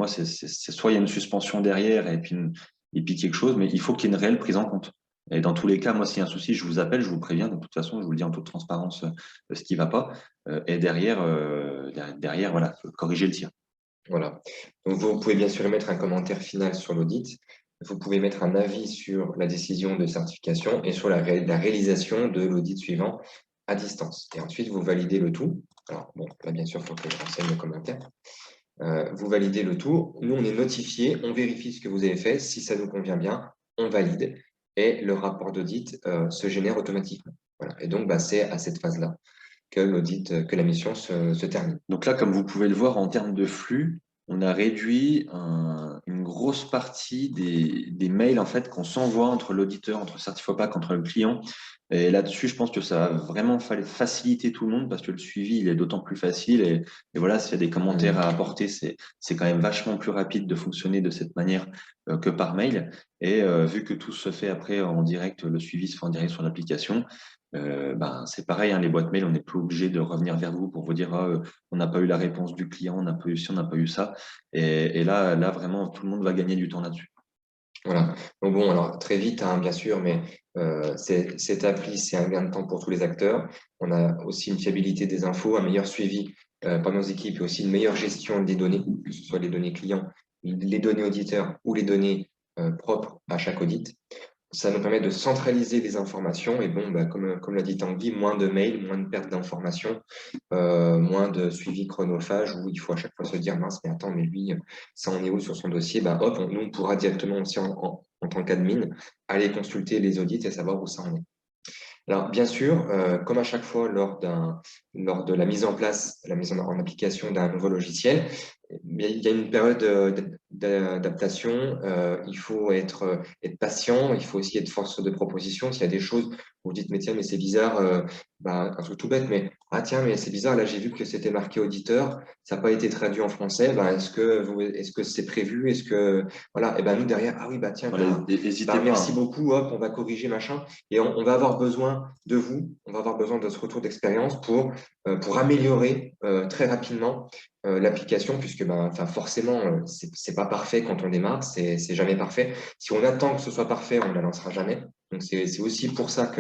[SPEAKER 1] soit il y a une suspension derrière et puis quelque chose, mais il faut qu'il y ait une réelle prise en compte. Et dans tous les cas, moi, s'il y a un souci, je vous appelle, je vous préviens. De toute façon, je vous le dis en toute transparence, ce qui ne va pas. Et derrière, voilà, corriger le tir.
[SPEAKER 2] Voilà. Donc, vous pouvez bien sûr émettre un commentaire final sur l'audit. Vous pouvez mettre un avis sur la décision de certification et sur la réalisation de l'audit suivant à distance. Et ensuite, vous validez le tout. Alors, bon, là, bien sûr, il faut que je renseigne le commentaire. Vous validez le tout. Nous, on est notifié, on vérifie ce que vous avez fait. Si ça nous convient bien, on valide et le rapport d'audit se génère automatiquement. Voilà. Et donc, c'est à cette phase-là que que la mission se termine.
[SPEAKER 1] Donc là, comme vous pouvez le voir, en termes de flux, on a réduit une grosse partie des mails en fait qu'on s'envoie entre l'auditeur, entre Certifopac, entre le client. Et là-dessus, je pense que ça va vraiment faciliter tout le monde parce que le suivi, il est d'autant plus facile. Et voilà, s'il y a des commentaires à apporter, c'est quand même vachement plus rapide de fonctionner de cette manière que par mail. Et vu que tout se fait après en direct, le suivi se fait en direct sur l'application, C'est pareil, hein, les boîtes mail, on n'est plus obligé de revenir vers vous pour vous dire ah, on n'a pas eu la réponse du client, on n'a pas eu ci, on n'a pas eu ça. Et là, vraiment, tout le monde va gagner du temps là-dessus.
[SPEAKER 2] Voilà. Donc bon, alors très vite, hein, bien sûr, mais cette appli, c'est un gain de temps pour tous les acteurs. On a aussi une fiabilité des infos, un meilleur suivi par nos équipes et aussi une meilleure gestion des données, que ce soit les données clients, les données auditeurs ou les données propres à chaque audit. Ça nous permet de centraliser les informations et bon, comme l'a dit Tanguy, moins de mails, moins de perte d'informations, moins de suivi chronophage où il faut à chaque fois se dire mince, mais attends, mais lui, ça en est où sur son dossier? Bah, hop, nous, on pourra directement aussi en tant qu'admin aller consulter les audits et savoir où ça en est. Alors, bien sûr, comme à chaque fois lors de la mise en place, la mise en application d'un nouveau logiciel, il y a une période d'adaptation. Il faut être patient. Il faut aussi être force de proposition. S'il y a des choses où vous dites, mais tiens, mais c'est bizarre, un truc tout bête, mais ah tiens, mais c'est bizarre, là j'ai vu que c'était marqué auditeur, ça n'a pas été traduit en français. Est-ce que c'est prévu? Est-ce que voilà, et ben nous derrière, ah oui, bah tiens,
[SPEAKER 1] Voilà, n'hésitez pas,
[SPEAKER 2] merci
[SPEAKER 1] hein.
[SPEAKER 2] beaucoup, hop, on va corriger machin. Et on va avoir besoin de vous, on va avoir besoin de ce retour d'expérience pour améliorer très rapidement l'application, puisque forcément, c'est pas parfait quand on démarre, c'est jamais parfait. Si on attend que ce soit parfait, on ne la lancera jamais. Donc c'est aussi pour ça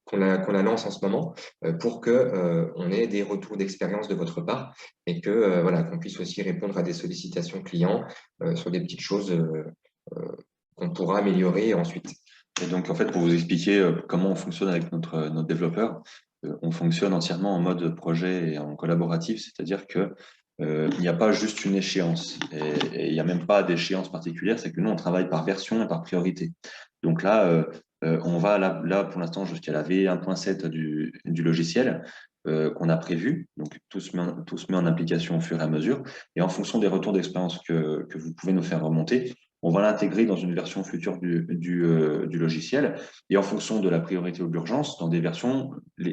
[SPEAKER 2] qu'on la lance en ce moment, pour que on ait des retours d'expérience de votre part et que voilà, qu'on puisse aussi répondre à des sollicitations clients sur des petites choses qu'on pourra améliorer ensuite.
[SPEAKER 1] Et donc, en fait, pour vous expliquer comment on fonctionne avec notre développeur, on fonctionne entièrement en mode projet et en collaboratif, c'est-à-dire que il n'y a pas juste une échéance et il n'y a même pas d'échéance particulière, c'est que nous, on travaille par version et par priorité. Donc là, on va là pour l'instant jusqu'à la V1.7 du logiciel qu'on a prévu. Donc tout se met en application au fur et à mesure. Et en fonction des retours d'expérience que vous pouvez nous faire remonter, on va l'intégrer dans une version future du logiciel et en fonction de la priorité ou de l'urgence, dans des versions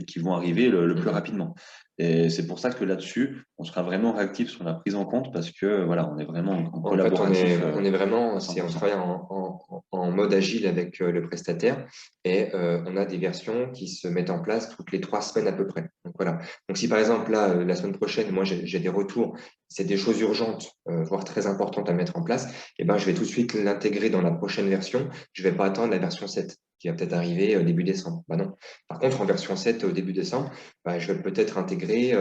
[SPEAKER 1] qui vont arriver le plus rapidement. Et c'est pour ça que là-dessus, on sera vraiment réactif sur la prise en compte parce que voilà, on est vraiment en
[SPEAKER 2] En fait,
[SPEAKER 1] collaboratif
[SPEAKER 2] on est vraiment,
[SPEAKER 1] à
[SPEAKER 2] on
[SPEAKER 1] 100%.
[SPEAKER 2] travaille en mode agile avec le prestataire et on a des versions qui se mettent en place toutes les 3 semaines à peu près. Donc voilà. Donc si par exemple là, la semaine prochaine, moi j'ai des retours, c'est des choses urgentes, voire très importantes à mettre en place, et ben je vais tout de suite l'intégrer dans la prochaine version. Je vais pas attendre la version 7 qui va peut-être arriver début décembre. Bah non. Par contre, en version 7 au début décembre, bah, je vais peut-être intégrer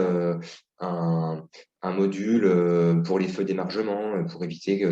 [SPEAKER 2] un, un module pour les feux d'émargement, pour éviter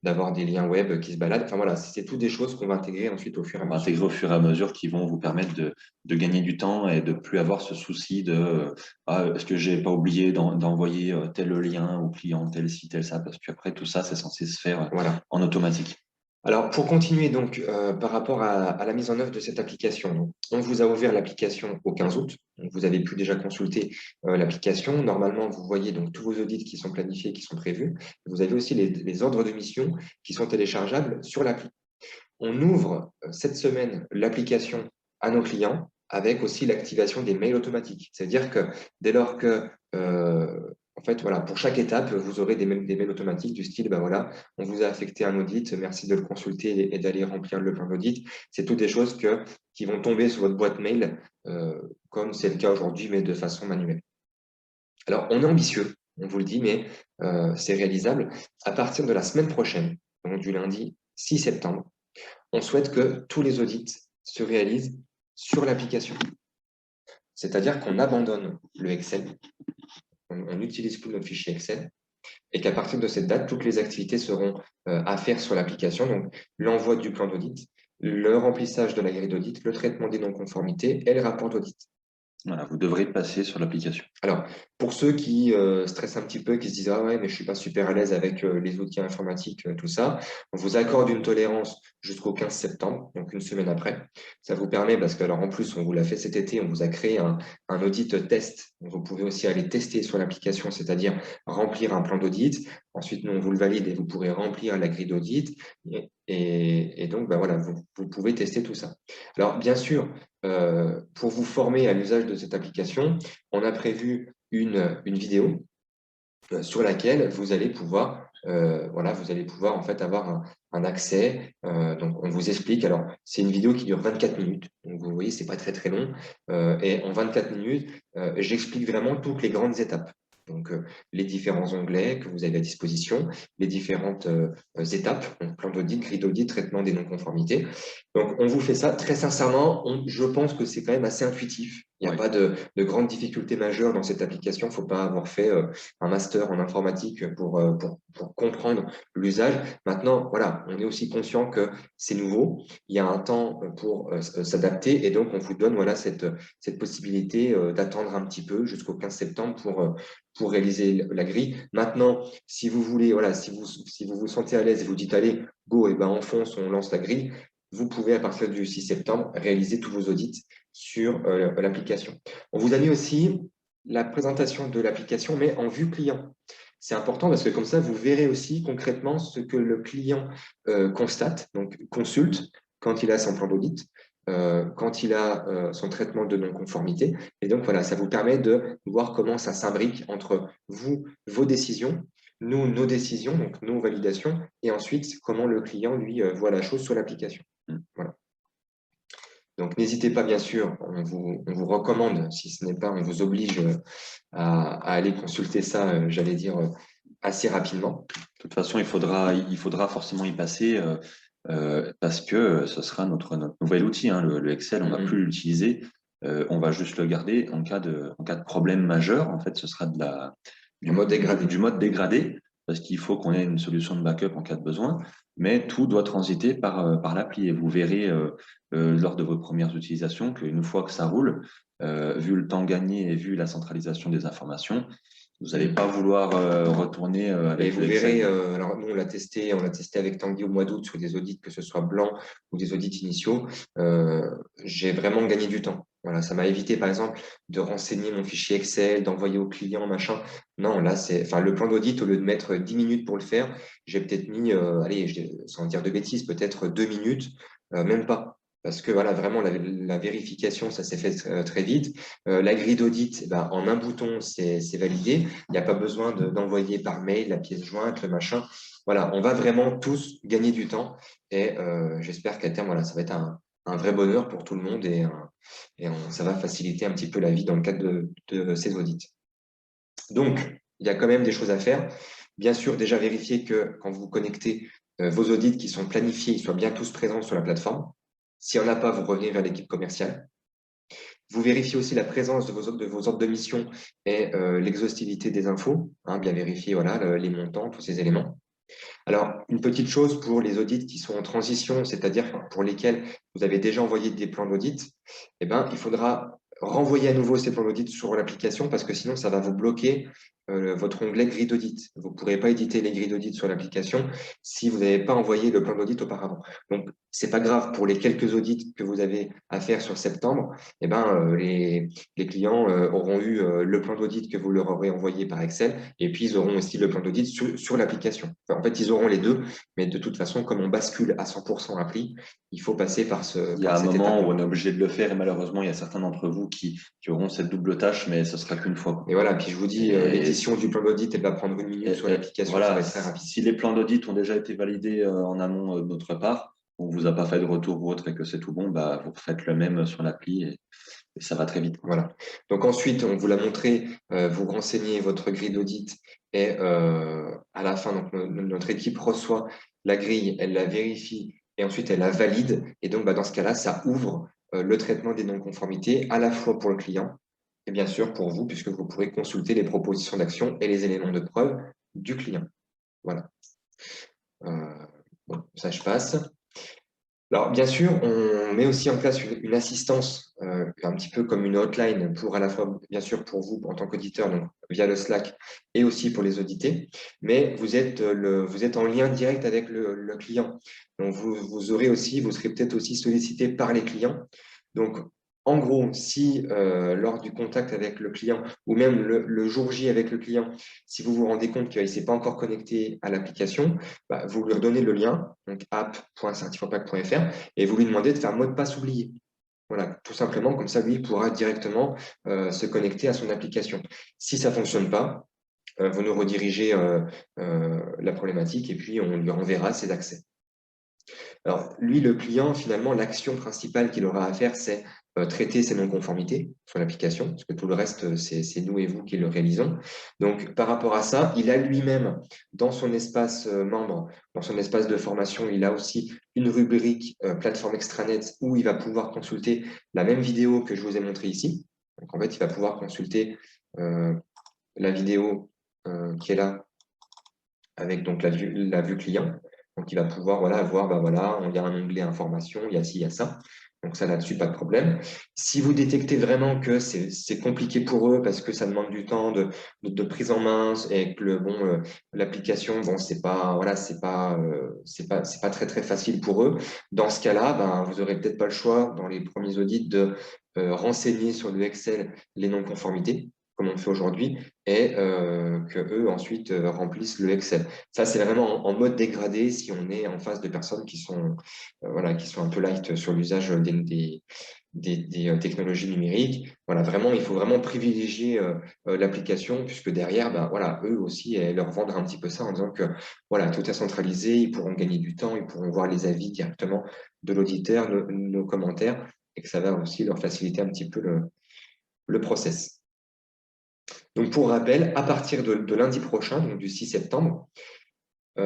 [SPEAKER 2] d'avoir des liens web qui se baladent. Enfin voilà, c'est toutes des choses qu'on va intégrer ensuite au fur et à
[SPEAKER 1] On va
[SPEAKER 2] mesure.
[SPEAKER 1] intégrer au fur et à mesure qui vont vous permettre de gagner du temps et de plus avoir ce souci de ah, est-ce que j'ai pas oublié d'envoyer tel lien au client, tel ci, tel ça, parce qu'après tout ça, c'est censé se faire
[SPEAKER 2] Voilà.
[SPEAKER 1] en automatique.
[SPEAKER 2] Alors, pour continuer donc par rapport à la mise en œuvre de cette application, donc, on vous a ouvert l'application au 15 août. Donc, vous avez pu déjà consulter l'application. Normalement, vous voyez donc tous vos audits qui sont planifiés, qui sont prévus. Vous avez aussi les ordres de mission qui sont téléchargeables sur l'appli. On ouvre cette semaine l'application à nos clients avec aussi l'activation des mails automatiques. C'est-à-dire que dès lors que, en fait, voilà, pour chaque étape, vous aurez des mails automatiques du style, ben voilà, on vous a affecté un audit, merci de le consulter et d'aller remplir le plan d'audit. C'est toutes des choses qui vont tomber sur votre boîte mail, comme c'est le cas aujourd'hui, mais de façon manuelle. Alors, on est ambitieux, on vous le dit, mais c'est réalisable. À partir de la semaine prochaine, donc du lundi 6 septembre, on souhaite que tous les audits se réalisent sur l'application. C'est-à-dire qu'on abandonne le Excel, on n'utilise plus notre fichier Excel, et qu'à partir de cette date, toutes les activités seront à faire sur l'application. Donc, l'envoi du plan d'audit, le remplissage de la grille d'audit, le traitement des non-conformités et le rapport d'audit.
[SPEAKER 1] Voilà, vous devrez passer sur l'application.
[SPEAKER 2] Alors, pour ceux qui stressent un petit peu, qui se disent « Ah ouais, mais je suis pas super à l'aise avec les outils informatiques, tout ça », on vous accorde une tolérance jusqu'au 15 septembre, donc une semaine après. Ça vous permet, parce que alors en plus, on vous l'a fait cet été, on vous a créé un audit test. Donc, vous pouvez aussi aller tester sur l'application, c'est-à-dire remplir un plan d'audit. Ensuite, nous, on vous le valide et vous pourrez remplir la grille d'audit. Et donc, ben voilà, vous pouvez tester tout ça. Alors, bien sûr, pour vous former à l'usage de cette application, on a prévu une vidéo sur laquelle vous allez pouvoir voilà, vous allez pouvoir en fait avoir un accès. Donc, on vous explique. Alors, c'est une vidéo qui dure 24 minutes. Donc, vous voyez, c'est pas très très long. Et en 24 minutes, j'explique vraiment toutes les grandes étapes. Donc, les différents onglets que vous avez à disposition, les différentes étapes, donc plan d'audit, grille d'audit, traitement des non-conformités. Donc, on vous fait ça. Très sincèrement, je pense que c'est quand même assez intuitif. Il n'y a pas de grandes difficultés majeures dans cette application. Il ne faut pas avoir fait un master en informatique pour comprendre l'usage. Maintenant, voilà, on est aussi conscient que c'est nouveau. Il y a un temps pour s'adapter et donc on vous donne voilà, cette possibilité d'attendre un petit peu jusqu'au 15 septembre pour réaliser la grille. Maintenant, si vous voulez, voilà, si vous sentez à l'aise et vous dites allez, go, et ben on fonce, on lance la grille, vous pouvez à partir du 6 septembre réaliser tous vos audits sur l'application. On vous a mis aussi la présentation de l'application, mais en vue client. C'est important parce que comme ça, vous verrez aussi concrètement ce que le client constate, donc consulte quand il a son plan d'audit, quand il a son traitement de non-conformité. Et donc, voilà, ça vous permet de voir comment ça s'imbrique entre vous, vos décisions, nous, nos décisions, donc nos validations, et ensuite, comment le client, lui, voit la chose sur l'application. Voilà. Donc, n'hésitez pas, bien sûr, on vous recommande, si ce n'est pas, on vous oblige à aller consulter ça, j'allais dire, assez rapidement.
[SPEAKER 1] De toute façon, il faudra forcément y passer parce que ce sera notre nouvel outil. Hein, le Excel, on ne va plus l'utiliser. On va juste le garder en cas de problème majeur. En fait, ce sera du mode dégradé parce qu'il faut qu'on ait une solution de backup en cas de besoin. Mais tout doit transiter par l'appli. Et vous verrez lors de vos premières utilisations qu'une fois que ça roule, vu le temps gagné et vu la centralisation des informations, vous n'allez pas vouloir retourner avec
[SPEAKER 2] et vous verrez, alors nous on l'a testé avec Tanguy au mois d'août sur des audits, que ce soit blancs ou des audits initiaux. J'ai vraiment gagné du temps. Voilà, ça m'a évité par exemple de renseigner mon fichier Excel, d'envoyer au client, machin. Non, là c'est, enfin le plan d'audit, au lieu de mettre 10 minutes pour le faire, j'ai peut-être mis, allez, sans dire de bêtises, peut-être 2 minutes, même pas. Parce que voilà, vraiment, la vérification, ça s'est fait très vite. La grille d'audit, eh ben, en un bouton, c'est validé. Il n'y a pas besoin d'envoyer par mail la pièce jointe, le machin. Voilà, on va vraiment tous gagner du temps. Et j'espère qu'à terme, voilà, ça va être un vrai bonheur pour tout le monde et ça va faciliter un petit peu la vie dans le cadre de ces audits. Donc, il y a quand même des choses à faire. Bien sûr, déjà vérifier que quand vous vous connectez, vos audits qui sont planifiés, ils soient bien tous présents sur la plateforme. S'il n'y en a pas, vous revenez vers l'équipe commerciale. Vous vérifiez aussi la présence de vos ordres de mission et l'exhaustivité des infos, hein, bien vérifier voilà, les montants, tous ces éléments. Alors, une petite chose pour les audits qui sont en transition, c'est-à-dire pour lesquels vous avez déjà envoyé des plans d'audit, eh ben, il faudra renvoyer à nouveau ces plans d'audit sur l'application parce que sinon, ça va vous bloquer votre onglet grille d'audit. Vous ne pourrez pas éditer les grilles d'audit sur l'application si vous n'avez pas envoyé le plan d'audit auparavant. Donc, c'est pas grave pour les quelques audits que vous avez à faire sur septembre. Eh ben, les clients auront eu le plan d'audit que vous leur aurez envoyé par Excel et puis ils auront aussi le plan d'audit sur l'application. Enfin, en fait, ils auront les deux, mais de toute façon, comme on bascule à 100% appli, il faut passer par
[SPEAKER 1] il y a un moment où on est obligé de le faire et malheureusement, il y a certains d'entre vous qui auront cette double tâche, mais ce sera qu'une fois.
[SPEAKER 2] Et voilà, puis je vous dis, l'édition du plan d'audit, elle va prendre 1 minute sur l'application,
[SPEAKER 1] voilà,
[SPEAKER 2] ça va être très rapide.
[SPEAKER 1] si les plans d'audit ont déjà été validés en amont de notre part, on ne vous a pas fait de retour ou autre et que c'est tout bon, bah, vous faites le même sur l'appli et ça va très vite.
[SPEAKER 2] Voilà. Donc ensuite, on vous l'a montré, vous renseignez votre grille d'audit et à la fin, donc, notre équipe reçoit la grille, elle la vérifie et ensuite elle la valide. Et donc, bah, dans ce cas-là, ça ouvre le traitement des non-conformités à la fois pour le client et bien sûr pour vous, puisque vous pourrez consulter les propositions d'action et les éléments de preuve du client. Voilà. Bon, ça, je passe. Alors, bien sûr, on met aussi en place une assistance, un petit peu comme une hotline pour à la fois, bien sûr, pour vous en tant qu'auditeur, donc via le Slack, et aussi pour les audités. Mais vous êtes en lien direct avec le client. Donc, vous serez peut-être aussi sollicité par les clients. Donc, en gros, si lors du contact avec le client ou même le jour J avec le client, si vous vous rendez compte qu'il ne s'est pas encore connecté à l'application, bah, vous lui redonnez le lien, donc app.certifopack.fr, et vous lui demandez de faire mot de passe oublié. Voilà, tout simplement, comme ça, lui pourra directement se connecter à son application. Si ça ne fonctionne pas, vous nous redirigez la problématique et puis on lui renverra ses accès. Alors, lui, le client, finalement, l'action principale qu'il aura à faire, c'est traiter ses non-conformités sur l'application, parce que tout le reste, c'est nous et vous qui le réalisons. Donc, par rapport à ça, il a lui-même, dans son espace membre, dans son espace de formation, il a aussi une rubrique plateforme extranet où il va pouvoir consulter la même vidéo que je vous ai montrée ici. Donc, en fait, il va pouvoir consulter la vidéo qui est là, avec donc la vue client. Donc, il va pouvoir voilà, voir, bah, voilà, il y a un onglet information, il y a ci, il y a ça. Donc, ça là-dessus, pas de problème. Si vous détectez vraiment que c'est compliqué pour eux parce que ça demande du temps de prise en main et que l'application, bon, voilà, c'est pas très, très facile pour eux. Dans ce cas-là, ben, vous aurez peut-être pas le choix dans les premiers audits de renseigner sur le Excel les non-conformités, comme on fait aujourd'hui, et que eux ensuite remplissent le Excel. Ça, c'est vraiment en mode dégradé si on est en face de personnes qui sont, voilà, qui sont un peu light sur l'usage des technologies numériques. Voilà, vraiment, il faut vraiment privilégier l'application puisque derrière, ben, voilà, eux aussi, leur vendre un petit peu ça en disant que voilà, tout est centralisé, ils pourront gagner du temps, ils pourront voir les avis directement de l'auditeur, nos commentaires, et que ça va aussi leur faciliter un petit peu le process. Donc, pour rappel, à partir de lundi prochain, donc du 6 septembre,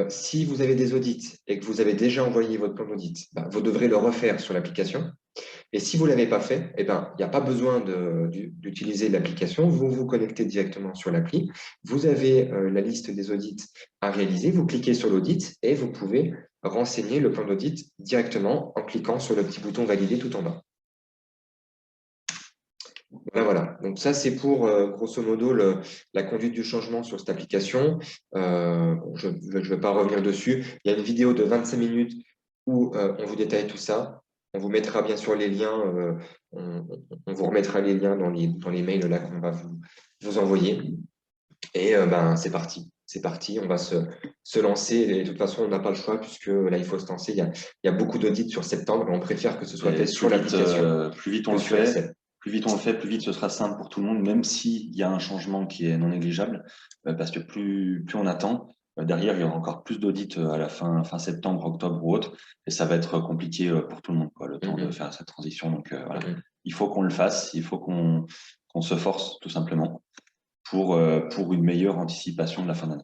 [SPEAKER 2] si vous avez des audits et que vous avez déjà envoyé votre plan d'audit, bah, vous devrez le refaire sur l'application. Et si vous ne l'avez pas fait, eh ben, il n'y a pas besoin d'utiliser l'application. Vous vous connectez directement sur l'appli. Vous avez la liste des audits à réaliser. Vous cliquez sur l'audit et vous pouvez renseigner le plan d'audit directement en cliquant sur le petit bouton valider tout en bas. Voilà. Donc ça, c'est pour, grosso modo, la conduite du changement sur cette application. Je ne vais pas revenir dessus. Il y a une vidéo de 25 minutes où on vous détaille tout ça. On vous mettra bien sûr les liens. On vous remettra les liens dans les mails là qu'on va vous envoyer. Et ben, c'est parti. C'est parti, on va se lancer. Et de toute façon, on n'a pas le choix puisque là, il faut se lancer. Il y a beaucoup d'audits sur septembre. On préfère que ce soit
[SPEAKER 1] Et
[SPEAKER 2] fait sur l'application
[SPEAKER 1] plus vite on
[SPEAKER 2] que
[SPEAKER 1] le
[SPEAKER 2] sur
[SPEAKER 1] fait,
[SPEAKER 2] Excel.
[SPEAKER 1] plus vite on le fait, plus vite ce sera simple pour tout le monde, même s'il y a un changement qui est non négligeable, parce que plus on attend, derrière, il y aura encore plus d'audits à la fin septembre, octobre ou autre, et ça va être compliqué pour tout le monde, quoi, le temps de faire cette transition. Donc voilà, il faut qu'on le fasse, il faut qu'on se force tout simplement pour une meilleure anticipation de la fin d'année.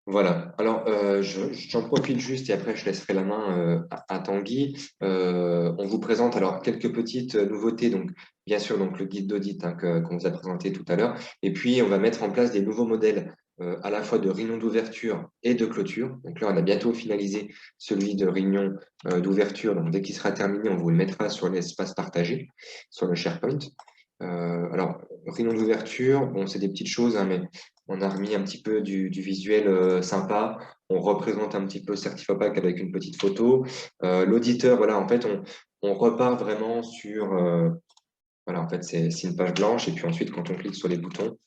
[SPEAKER 2] Voilà. Alors, j'en profite juste et après je laisserai la main à Tanguy. On vous présente alors quelques petites nouveautés. Donc, bien sûr, donc le guide d'audit qu'on vous a présenté tout à l'heure. Et puis, on va mettre en place des nouveaux modèles à la fois de réunion d'ouverture et de clôture. Donc là, on a bientôt finalisé celui de réunion d'ouverture. Donc, dès qu'il sera terminé, on vous le mettra sur l'espace partagé, sur le SharePoint. Alors, réunion d'ouverture, bon, c'est des petites choses, hein, mais on a remis un petit peu du visuel sympa. On représente un petit peu Certifopac avec une petite photo. L'auditeur, voilà, en fait, on repart vraiment sur… voilà, en fait, c'est une page blanche. Et puis ensuite, quand on clique sur les boutons,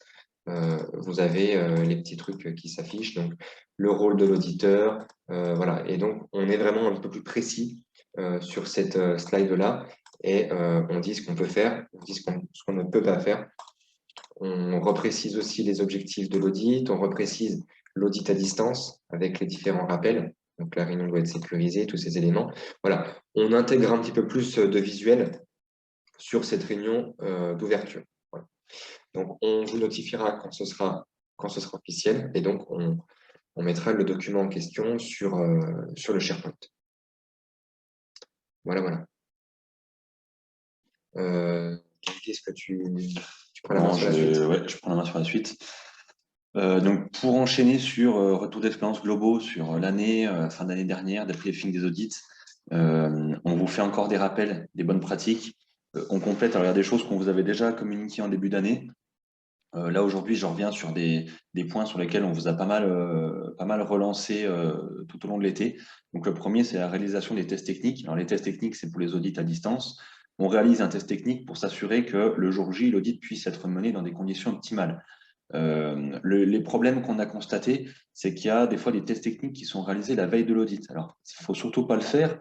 [SPEAKER 2] vous avez les petits trucs qui s'affichent. Donc, le rôle de l'auditeur. Voilà. Et donc, on est vraiment un peu plus précis sur cette slide-là. Et on dit ce qu'on peut faire, on dit ce qu'on ne peut pas faire. On reprécise aussi les objectifs de l'audit, on reprécise l'audit à distance avec les différents rappels. Donc, la réunion doit être sécurisée, tous ces éléments. Voilà, on intègre un petit peu plus de visuel sur cette réunion d'ouverture. Voilà. Donc, on vous notifiera quand ce sera officiel et donc on mettra le document en question sur le SharePoint. Voilà, voilà. Est-ce que tu prends la main sur la suite?
[SPEAKER 1] Ouais, je prends la main sur la suite. Donc, pour enchaîner sur retour d'expérience globaux sur l'année, fin d'année dernière, débriefing des audits, on vous fait encore des rappels, des bonnes pratiques. On complète, alors il y a des choses qu'on vous avait déjà communiquées en début d'année. Là, aujourd'hui, je reviens sur des points sur lesquels on vous a pas mal relancé tout au long de l'été. Donc, le premier, c'est la réalisation des tests techniques. Alors, les tests techniques, c'est pour les audits à distance. On réalise un test technique pour s'assurer que le jour J, l'audit puisse être mené dans des conditions optimales. Les problèmes qu'on a constatés, c'est qu'il y a des fois des tests techniques qui sont réalisés la veille de l'audit. Alors, il ne faut surtout pas le faire.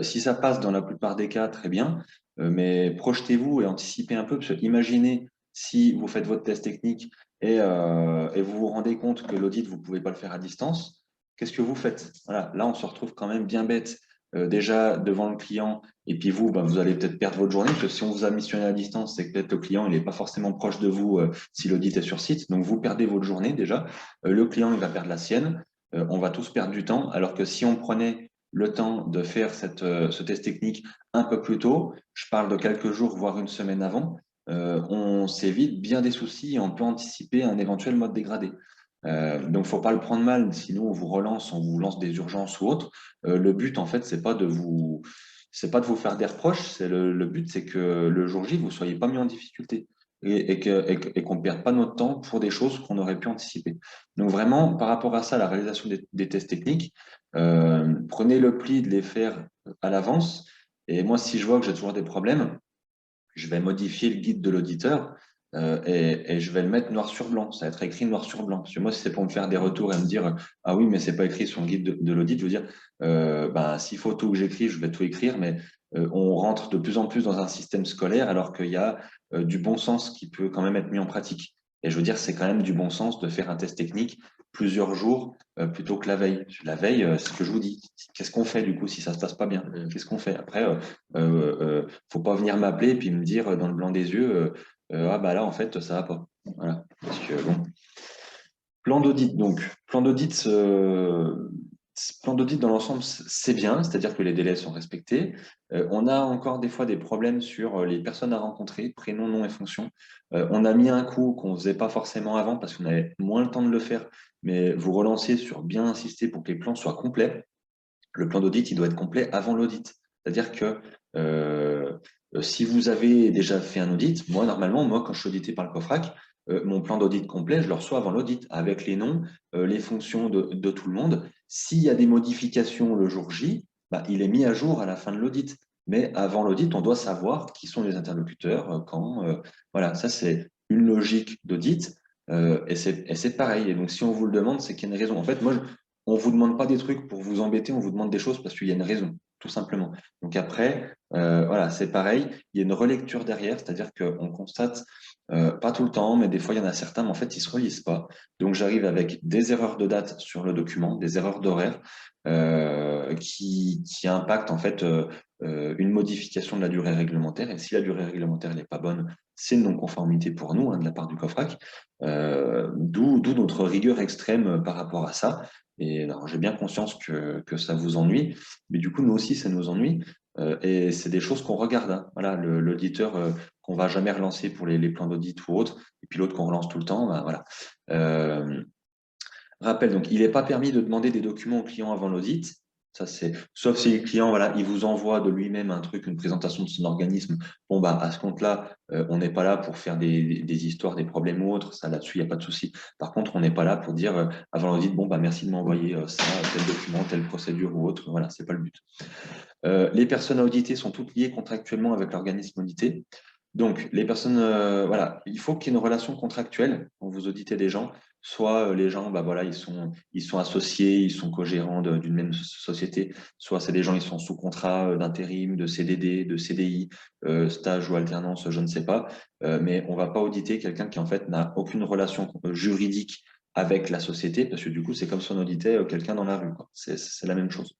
[SPEAKER 1] Si ça passe dans la plupart des cas, très bien, mais projetez-vous et anticipez un peu, parce que imaginez Si vous faites votre test technique et vous vous rendez compte que l'audit, vous ne pouvez pas le faire à distance, qu'est-ce que vous faites? Voilà, là, on se retrouve quand même bien bête déjà devant le client. Et puis vous, ben, vous allez peut-être perdre votre journée, parce que si on vous a missionné à distance, c'est que peut-être le client il n'est pas forcément proche de vous si l'audit est sur site. Donc vous perdez votre journée déjà. Le client il va perdre la sienne. On va tous perdre du temps. Alors que si on prenait le temps de faire ce test technique un peu plus tôt, je parle de quelques jours, voire une semaine avant, on s'évite bien des soucis et on peut anticiper un éventuel mode dégradé. Donc, faut pas le prendre mal. Sinon, on vous relance, on vous lance des urgences ou autre. Le but, en fait, c'est pas de vous faire des reproches. Le but, c'est que le jour J, vous soyez pas mis en difficulté et qu'on ne perde pas notre temps pour des choses qu'on aurait pu anticiper. Donc, vraiment, par rapport à ça, la réalisation des tests techniques, prenez le pli de les faire à l'avance. Et moi, si je vois que j'ai toujours des problèmes, je vais modifier le guide de l'auditeur et je vais le mettre noir sur blanc. Ça va être écrit noir sur blanc. Parce que moi, si c'est pour me faire des retours et me dire ah oui, mais c'est pas écrit sur le guide de l'audit, je veux dire ben, s'il faut tout que j'écris, je vais tout écrire, mais on rentre de plus en plus dans un système scolaire alors qu'il y a du bon sens qui peut quand même être mis en pratique. Et je veux dire, c'est quand même du bon sens de faire un test technique plusieurs jours plutôt que la veille. La veille, c'est ce que je vous dis. Qu'est-ce qu'on fait du coup si ça se passe pas bien? Qu'est-ce qu'on fait? Après, faut pas venir m'appeler et puis me dire dans le blanc des yeux, ah bah là en fait ça va pas. Voilà. Parce que bon. Plan d'audit donc. Plan d'audit dans l'ensemble c'est bien, c'est-à-dire que les délais sont respectés. On a encore des fois des problèmes sur les personnes à rencontrer, prénom, nom et fonction. On a mis un coup qu'on faisait pas forcément avant parce qu'on avait moins le temps de le faire, mais vous relanciez sur bien insister pour que les plans soient complets. Le plan d'audit, il doit être complet avant l'audit. C'est-à-dire que si vous avez déjà fait un audit, moi, quand je suis audité par le COFRAC, mon plan d'audit complet, je le reçois avant l'audit, avec les noms, les fonctions de tout le monde. S'il y a des modifications le jour J, bah, il est mis à jour à la fin de l'audit. Mais avant l'audit, on doit savoir qui sont les interlocuteurs, quand. Voilà, ça, c'est une logique d'audit. Et c'est pareil. Et donc, si on vous le demande, c'est qu'il y a une raison. En fait, moi, on ne vous demande pas des trucs pour vous embêter, on vous demande des choses parce qu'il y a une raison, tout simplement. Donc après, voilà, c'est pareil, il y a une relecture derrière, c'est-à-dire qu'on constate, pas tout le temps, mais des fois il y en a certains, mais en fait ils se relisent pas. Donc j'arrive avec des erreurs de date sur le document, des erreurs d'horaire qui impactent en fait une modification de la durée réglementaire. Et si la durée réglementaire n'est pas bonne, c'est une non-conformité pour nous de la part du COFRAC, d'où notre rigueur extrême par rapport à ça. Et alors, j'ai bien conscience que ça vous ennuie, mais du coup, nous aussi, ça nous ennuie. Et c'est des choses qu'on regarde. Hein. Voilà, l'auditeur qu'on va jamais relancer pour les plans d'audit ou autres, et puis l'autre qu'on relance tout le temps, ben, voilà. Rappel, donc, il n'est pas permis de demander des documents au client avant l'audit. Ça, c'est, sauf si le client, voilà, il vous envoie de lui-même un truc, une présentation de son organisme. Bon, bah, à ce compte-là, on n'est pas là pour faire des histoires, des problèmes ou autres. Ça, là-dessus, il n'y a pas de souci. Par contre, on n'est pas là pour dire, avant l'audit, bon, bah, merci de m'envoyer ça, tel document, telle procédure ou autre. Voilà, c'est pas le but. Les personnes à auditer sont toutes liées contractuellement avec l'organisme audité. Donc, les personnes, voilà, il faut qu'il y ait une relation contractuelle quand vous auditez des gens. Soit les gens, bah voilà, ils sont associés, ils sont co-gérants d'une même société. Soit c'est des gens, ils sont sous contrat d'intérim, de CDD, de CDI, stage ou alternance, je ne sais pas. Mais on va pas auditer quelqu'un qui en fait n'a aucune relation juridique avec la société, parce que du coup, c'est comme si on auditait quelqu'un dans la rue. C'est la même chose.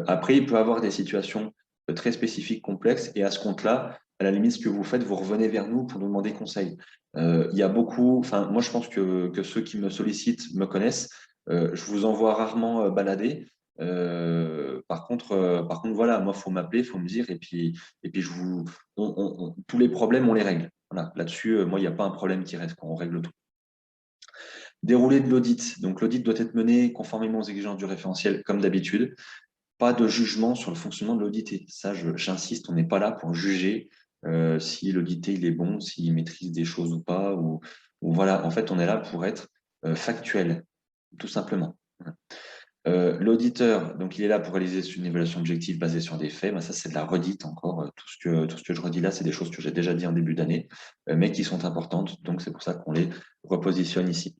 [SPEAKER 1] Après, il peut y avoir des situations très spécifiques, complexes, et à ce compte-là, à la limite, ce que vous faites, vous revenez vers nous pour nous demander conseil. Il y a beaucoup, enfin, moi, je pense que ceux qui me sollicitent me connaissent. Je vous envoie rarement balader. Par contre, voilà, moi, faut m'appeler, faut me dire, et puis tous les problèmes, on les règle. Voilà, là-dessus, moi, il n'y a pas un problème qui reste, on règle tout. Déroulé de l'audit. Donc, l'audit doit être mené conformément aux exigences du référentiel, comme d'habitude. Pas de jugement sur le fonctionnement de l'audité. Ça, j'insiste, on n'est pas là pour juger si l'audité il est bon, s'il maîtrise des choses ou pas. Ou voilà, en fait, on est là pour être factuel, tout simplement. L'auditeur, donc il est là pour réaliser une évaluation objective basée sur des faits. Ben, ça, c'est de la redite encore. Tout ce que je redis là, c'est des choses que j'ai déjà dit en début d'année, mais qui sont importantes. Donc, c'est pour ça qu'on les repositionne ici.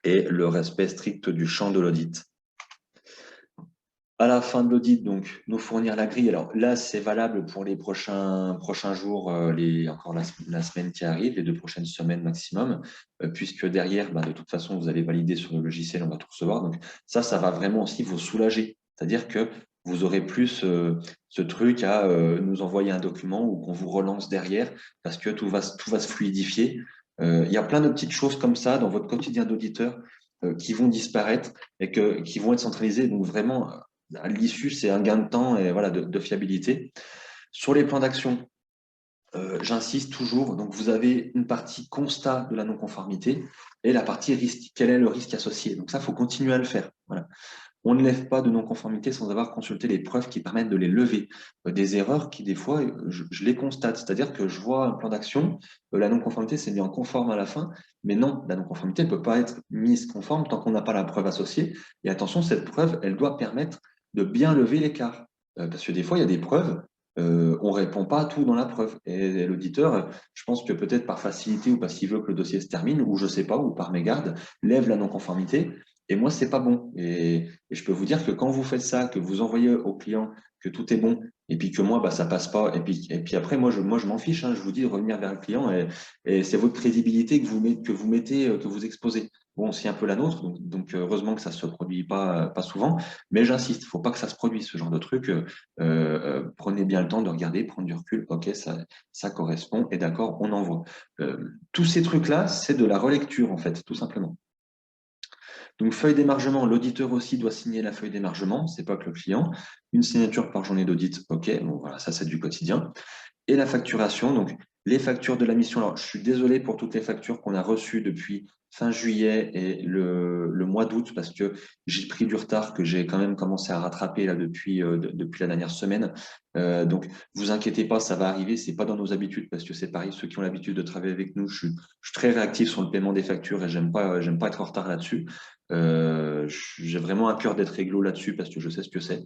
[SPEAKER 1] Et le respect strict du champ de l'audit. À la fin de l'audit, donc, nous fournir la grille. Alors là, c'est valable pour les prochains jours, encore la semaine qui arrive, les 2 prochaines semaines maximum, puisque derrière, de toute façon, vous allez valider sur le logiciel, on va tout recevoir. Donc ça va vraiment aussi vous soulager. C'est-à-dire que vous aurez plus ce truc à nous envoyer un document ou qu'on vous relance derrière parce que tout va se fluidifier. Il y a plein de petites choses comme ça dans votre quotidien d'auditeur qui vont disparaître et qui vont être centralisées. Donc vraiment, à l'issue, c'est un gain de temps et voilà, de fiabilité. Sur les plans d'action, j'insiste toujours, donc vous avez une partie constat de la non-conformité et la partie risque. Quel est le risque associé? Donc ça, il faut continuer à le faire. Voilà. On ne lève pas de non-conformité sans avoir consulté les preuves qui permettent de les lever. Des erreurs qui, des fois, je les constate. C'est-à-dire que je vois un plan d'action, la non-conformité s'est mis en conforme à la fin, mais non, la non-conformité ne peut pas être mise conforme tant qu'on n'a pas la preuve associée. Et attention, cette preuve, elle doit permettre de bien lever l'écart. Parce que des fois, il y a des preuves, on ne répond pas à tout dans la preuve. Et l'auditeur, je pense que peut-être par facilité ou parce qu'il veut que le dossier se termine, ou je ne sais pas, ou par mégarde, lève la non-conformité. Et moi, c'est pas bon. Et je peux vous dire que quand vous faites ça, que vous envoyez au client que tout est bon, et puis que moi, ça passe pas, et puis après, moi, je m'en fiche, hein, je vous dis de revenir vers le client, et c'est votre crédibilité que vous mettez, que vous exposez. Bon, c'est un peu la nôtre, donc heureusement que ça se produit pas souvent, mais j'insiste, faut pas que ça se produise, ce genre de truc. Prenez bien le temps de regarder, prendre du recul, ok, ça correspond, et d'accord, on envoie. Tous ces trucs-là, c'est de la relecture, en fait, tout simplement. Donc, feuille d'émargement, l'auditeur aussi doit signer la feuille d'émargement, c'est pas que le client. Une signature par journée d'audit, ok, bon voilà, ça c'est du quotidien. Et la facturation, donc les factures de la mission. Alors, je suis désolé pour toutes les factures qu'on a reçues depuis fin juillet et le mois d'août parce que j'ai pris du retard que j'ai quand même commencé à rattraper là depuis la dernière semaine. Donc, vous inquiétez pas, ça va arriver. C'est pas dans nos habitudes parce que c'est pareil, ceux qui ont l'habitude de travailler avec nous, je suis très réactif sur le paiement des factures et j'aime pas être en retard là-dessus. J'ai vraiment un cœur d'être réglo là-dessus parce que je sais ce que c'est.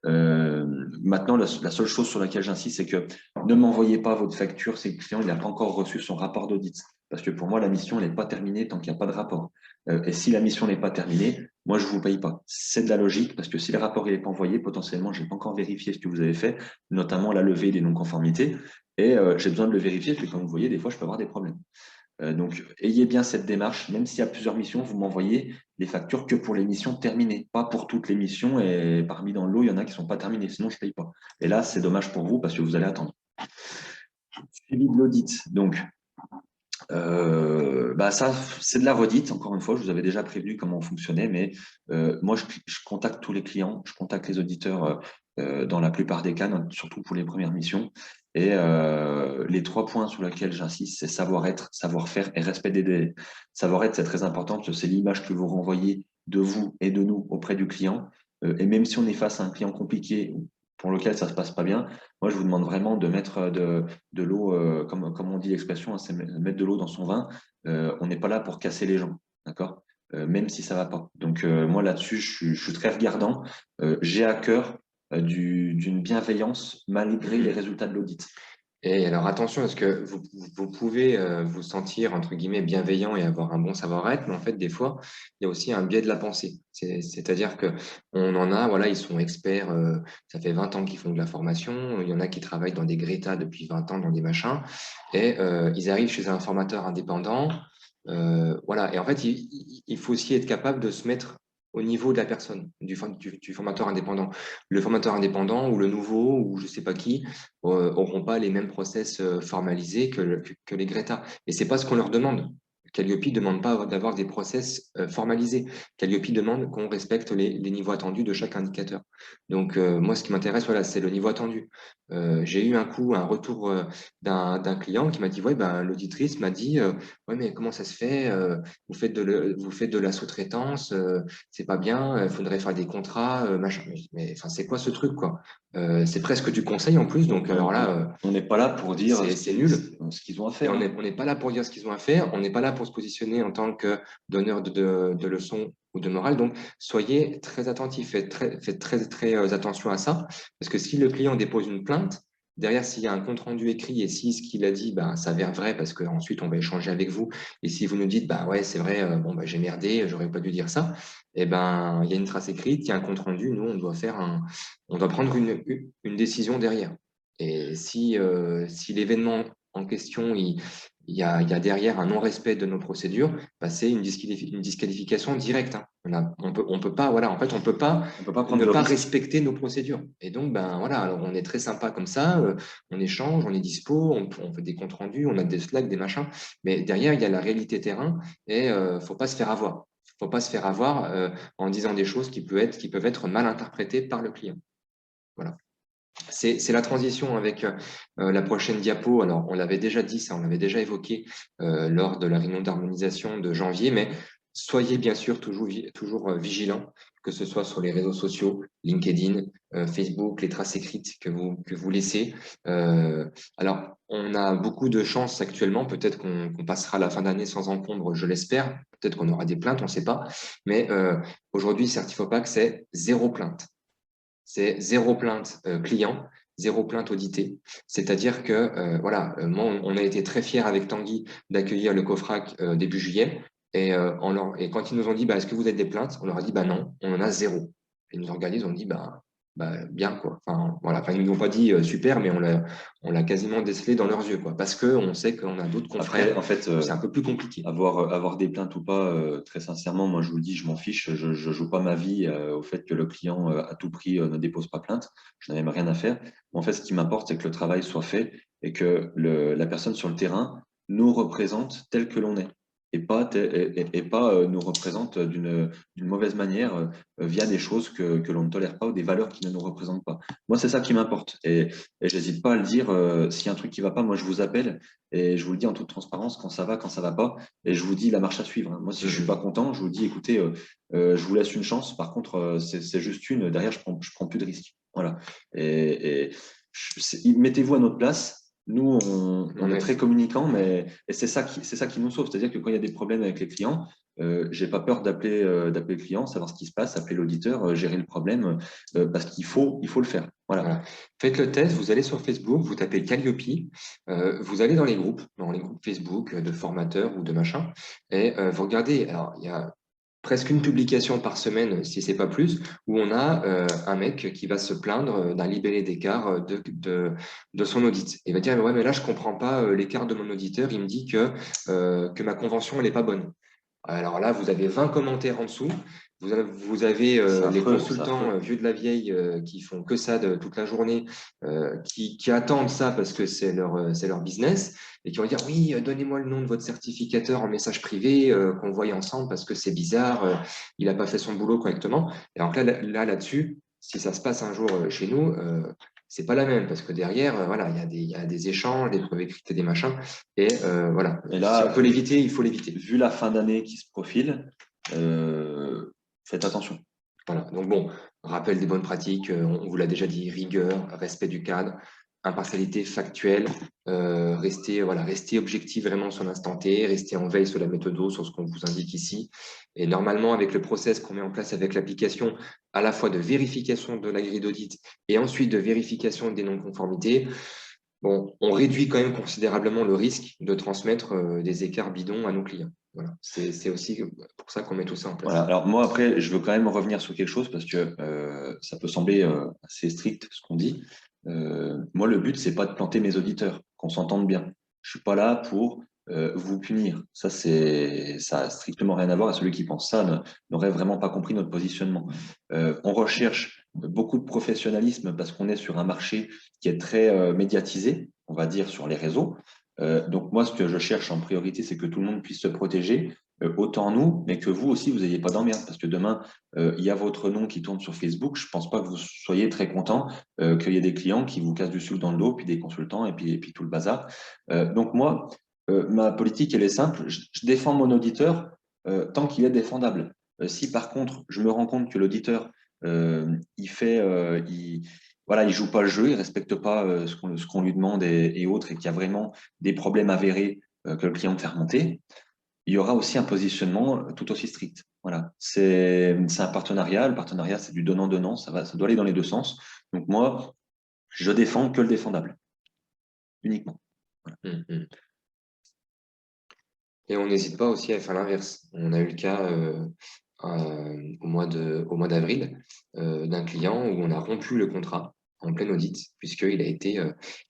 [SPEAKER 1] Maintenant, la seule chose sur laquelle j'insiste, c'est que ne m'envoyez pas votre facture si le client n'a pas encore reçu son rapport d'audit. Parce que pour moi, la mission n'est pas terminée tant qu'il n'y a pas de rapport. Et si la mission n'est pas terminée, moi, je ne vous paye pas. C'est de la logique, parce que si le rapport n'est pas envoyé, potentiellement, je n'ai pas encore vérifié ce que vous avez fait, notamment la levée des non-conformités. Et j'ai besoin de le vérifier, parce que comme vous voyez, des fois, je peux avoir des problèmes. Donc, ayez bien cette démarche. Même s'il y a plusieurs missions, vous m'envoyez les factures que pour les missions terminées, pas pour toutes les missions. Et parmi dans le lot, il y en a qui ne sont pas terminées, sinon je ne paye pas. Et là, c'est dommage pour vous parce que vous allez attendre. Suivi de l'audit. Donc, ça, c'est de la redite. Encore une fois, je vous avais déjà prévenu comment on fonctionnait, mais moi, je contacte tous les clients, je contacte les auditeurs dans la plupart des cas, surtout pour les premières missions. Et les 3 points sur lesquels j'insiste, c'est savoir-être, savoir-faire et respect des délais. Savoir-être, c'est très important parce que c'est l'image que vous renvoyez de vous et de nous auprès du client. Et même si on est face à un client compliqué pour lequel ça se passe pas bien, moi, je vous demande vraiment de mettre de l'eau, comme on dit l'expression, hein, c'est mettre de l'eau dans son vin. On n'est pas là pour casser les gens, d'accord? Même si ça va pas. Donc moi là-dessus, je suis très regardant. J'ai à cœur d'une bienveillance malgré les résultats de l'audit.
[SPEAKER 2] Et alors attention, parce que vous pouvez vous sentir entre guillemets bienveillant et avoir un bon savoir-être, mais en fait des fois il y a aussi un biais de la pensée. C'est-à-dire que on en a, voilà, ils sont experts, ça fait 20 ans qu'ils font de la formation, il y en a qui travaillent dans des Greta depuis 20 ans dans des machins, et ils arrivent chez un formateur indépendant, voilà. Et en fait il faut aussi être capable de se mettre au niveau de la personne, du formateur indépendant. Le formateur indépendant ou le nouveau ou je sais pas qui auront pas les mêmes process formalisés que les Greta. Et c'est pas ce qu'on leur demande. Calliope ne demande pas d'avoir des process formalisés. Calliope demande qu'on respecte les niveaux attendus de chaque indicateur. Donc, moi, ce qui m'intéresse, voilà, c'est le niveau attendu. J'ai eu un retour d'un client qui m'a dit, ouais, ben, l'auditrice m'a dit, ouais, mais comment ça se fait vous faites de la sous-traitance, c'est pas bien, il faudrait faire des contrats, machin. Mais enfin, c'est quoi ce truc, quoi? C'est presque du conseil en plus, donc alors là,
[SPEAKER 1] On n'est pas là pour dire
[SPEAKER 2] c'est nul.
[SPEAKER 1] ce qu'ils ont à
[SPEAKER 2] Et
[SPEAKER 1] faire.
[SPEAKER 2] on
[SPEAKER 1] Hein.
[SPEAKER 2] n'est pas là pour dire ce qu'ils ont à faire, on n'est pas là pour se positionner en tant que donneur de leçons ou de morale. Donc, soyez très attentifs, faites très attention à ça, parce que si le client dépose une plainte, Derrière, s'il y a un compte-rendu écrit et si ce qu'il a dit s'avère vrai, parce qu'ensuite, on va échanger avec vous, et si vous nous dites, ouais, c'est vrai, j'ai merdé, j'aurais pas dû dire ça, il y a une trace écrite, il y a un compte-rendu, nous, on doit prendre une décision derrière. Et si l'événement en question, il y a derrière un non-respect de nos procédures, c'est une disqualification directe, hein. On peut pas, voilà, en fait, on peut pas
[SPEAKER 1] On peut pas prendre
[SPEAKER 2] ne
[SPEAKER 1] de
[SPEAKER 2] pas
[SPEAKER 1] risque.
[SPEAKER 2] respecter nos procédures. Et donc, voilà, alors on est très sympa comme ça, on échange, on est dispo, on fait des comptes rendus, on a des Slack, des machins, mais derrière, il y a la réalité terrain et faut pas se faire avoir. Faut pas se faire avoir en disant des choses qui peuvent être mal interprétées par le client. Voilà. C'est la transition avec la prochaine diapo. Alors, on l'avait déjà dit, ça, on l'avait déjà évoqué lors de la réunion d'harmonisation de janvier, mais soyez bien sûr toujours vigilants, que ce soit sur les réseaux sociaux, LinkedIn, Facebook, les traces écrites que vous laissez. Alors, on a beaucoup de chance actuellement. Peut-être qu'on passera la fin d'année sans encombre, je l'espère. Peut-être qu'on aura des plaintes, on ne sait pas. Mais aujourd'hui, Certifopac, c'est zéro plainte. C'est zéro plainte client, zéro plainte auditée. C'est-à-dire que, moi, on a été très fiers avec Tanguy d'accueillir le COFRAC début juillet. Et quand ils nous ont dit, est-ce que vous êtes des plaintes? On leur a dit, non, on en a zéro. Ils nous ont regardé, ils ont dit, bien, quoi. Enfin, voilà. Enfin, ils nous ont pas dit super, mais on l'a quasiment décelé dans leurs yeux, quoi. Parce qu'on sait qu'on a d'autres
[SPEAKER 1] Après,
[SPEAKER 2] confrères
[SPEAKER 1] en fait,
[SPEAKER 2] où c'est un peu plus compliqué.
[SPEAKER 1] avoir des plaintes ou pas, très sincèrement, moi je vous le dis, je m'en fiche. Je joue pas ma vie au fait que le client à tout prix ne dépose pas plainte. Je n'ai même rien à faire. En fait, ce qui m'importe, c'est que le travail soit fait et que la personne sur le terrain nous représente tel que l'on est et pas nous représente d'une mauvaise manière via des choses que l'on ne tolère pas ou des valeurs qui ne nous représentent pas. Moi, c'est ça qui m'importe et j'hésite pas à le dire. S'il y a un truc qui va pas, moi je vous appelle et je vous le dis en toute transparence quand ça va pas. Et je vous dis la marche à suivre, hein. Moi, si je suis pas content, je vous dis, écoutez, je vous laisse une chance. Par contre, c'est juste une. Derrière, je prends plus de risques. Voilà. Et mettez-vous à notre place. Nous, on est très communicants, mais et c'est ça qui nous sauve. C'est-à-dire que quand il y a des problèmes avec les clients, j'ai pas peur d'appeler le client, savoir ce qui se passe, appeler l'auditeur, gérer le problème, parce il faut le faire. Voilà.
[SPEAKER 2] Voilà. Faites le test, vous allez sur Facebook, vous tapez Calliope, vous allez dans les groupes Facebook de formateurs ou de machin, et vous regardez, alors il y a presque une publication par semaine, si c'est pas plus, où on a un mec qui va se plaindre d'un libellé d'écart de son audit. Il va dire, ouais, mais là, je comprends pas l'écart de mon auditeur, il me dit que ma convention, elle n'est pas bonne. Alors là, vous avez 20 commentaires en dessous. Vous avez les
[SPEAKER 1] Affreux, c'est
[SPEAKER 2] consultants
[SPEAKER 1] affreux.
[SPEAKER 2] vieux de la vieille qui font que ça toute la journée, qui attendent ça parce que c'est leur business et qui vont dire oui, donnez-moi le nom de votre certificateur en message privé qu'on voit ensemble parce que c'est bizarre, il n'a pas fait son boulot correctement. Et donc là-dessus, si ça se passe un jour chez nous, c'est pas la même parce que derrière, voilà, il y a des échanges, des preuves écrites et des machins. Et voilà,
[SPEAKER 1] Et
[SPEAKER 2] si on
[SPEAKER 1] là,
[SPEAKER 2] peut l'éviter, il faut l'éviter.
[SPEAKER 1] vu la fin d'année qui se profile, faites attention.
[SPEAKER 2] Voilà. Donc bon, rappel des bonnes pratiques, on vous l'a déjà dit, rigueur, respect du cadre, impartialité factuelle, rester objectif vraiment sur l'instant T, rester en veille sur la méthode, sur ce qu'on vous indique ici. Et normalement, avec le process qu'on met en place avec l'application, à la fois de vérification de la grille d'audit et ensuite de vérification des non-conformités, bon, on réduit quand même considérablement le risque de transmettre des écarts bidons à nos clients. Voilà. C'est aussi pour ça qu'on met tout ça en place.
[SPEAKER 1] Voilà. Alors moi, après, je veux quand même revenir sur quelque chose parce que ça peut sembler assez strict ce qu'on dit. Moi, le but, c'est pas de planter mes auditeurs, qu'on s'entende bien. Je suis pas là pour vous punir. Ça a strictement rien à voir. Et celui qui pense ça n'aurait vraiment pas compris notre positionnement. On recherche beaucoup de professionnalisme parce qu'on est sur un marché qui est très médiatisé, on va dire, sur les réseaux. Donc moi, ce que je cherche en priorité, c'est que tout le monde puisse se protéger, autant nous, mais que vous aussi, vous n'ayez pas d'emmerde. Parce que demain, il y a votre nom qui tourne sur Facebook. Je pense pas que vous soyez très content qu'il y ait des clients qui vous cassent du sucre dans le dos, puis des consultants, et puis tout le bazar. Donc moi, ma politique, elle est simple. Je défends mon auditeur tant qu'il est défendable. Si par contre, je me rends compte que l'auditeur, voilà, il joue pas le jeu, il respecte pas ce qu'on lui demande et autres, et qu'il y a vraiment des problèmes avérés que le client me fait remonter, il y aura aussi un positionnement tout aussi strict. Voilà, c'est un partenariat. Le partenariat, c'est du donnant-donnant. Ça doit aller dans les deux sens. Donc moi, je défends que le défendable. uniquement. Voilà.
[SPEAKER 2] Et on n'hésite pas aussi à faire l'inverse. On a eu le cas au mois d'avril d'un client où on a rompu le contrat en plein audit, puisqu'il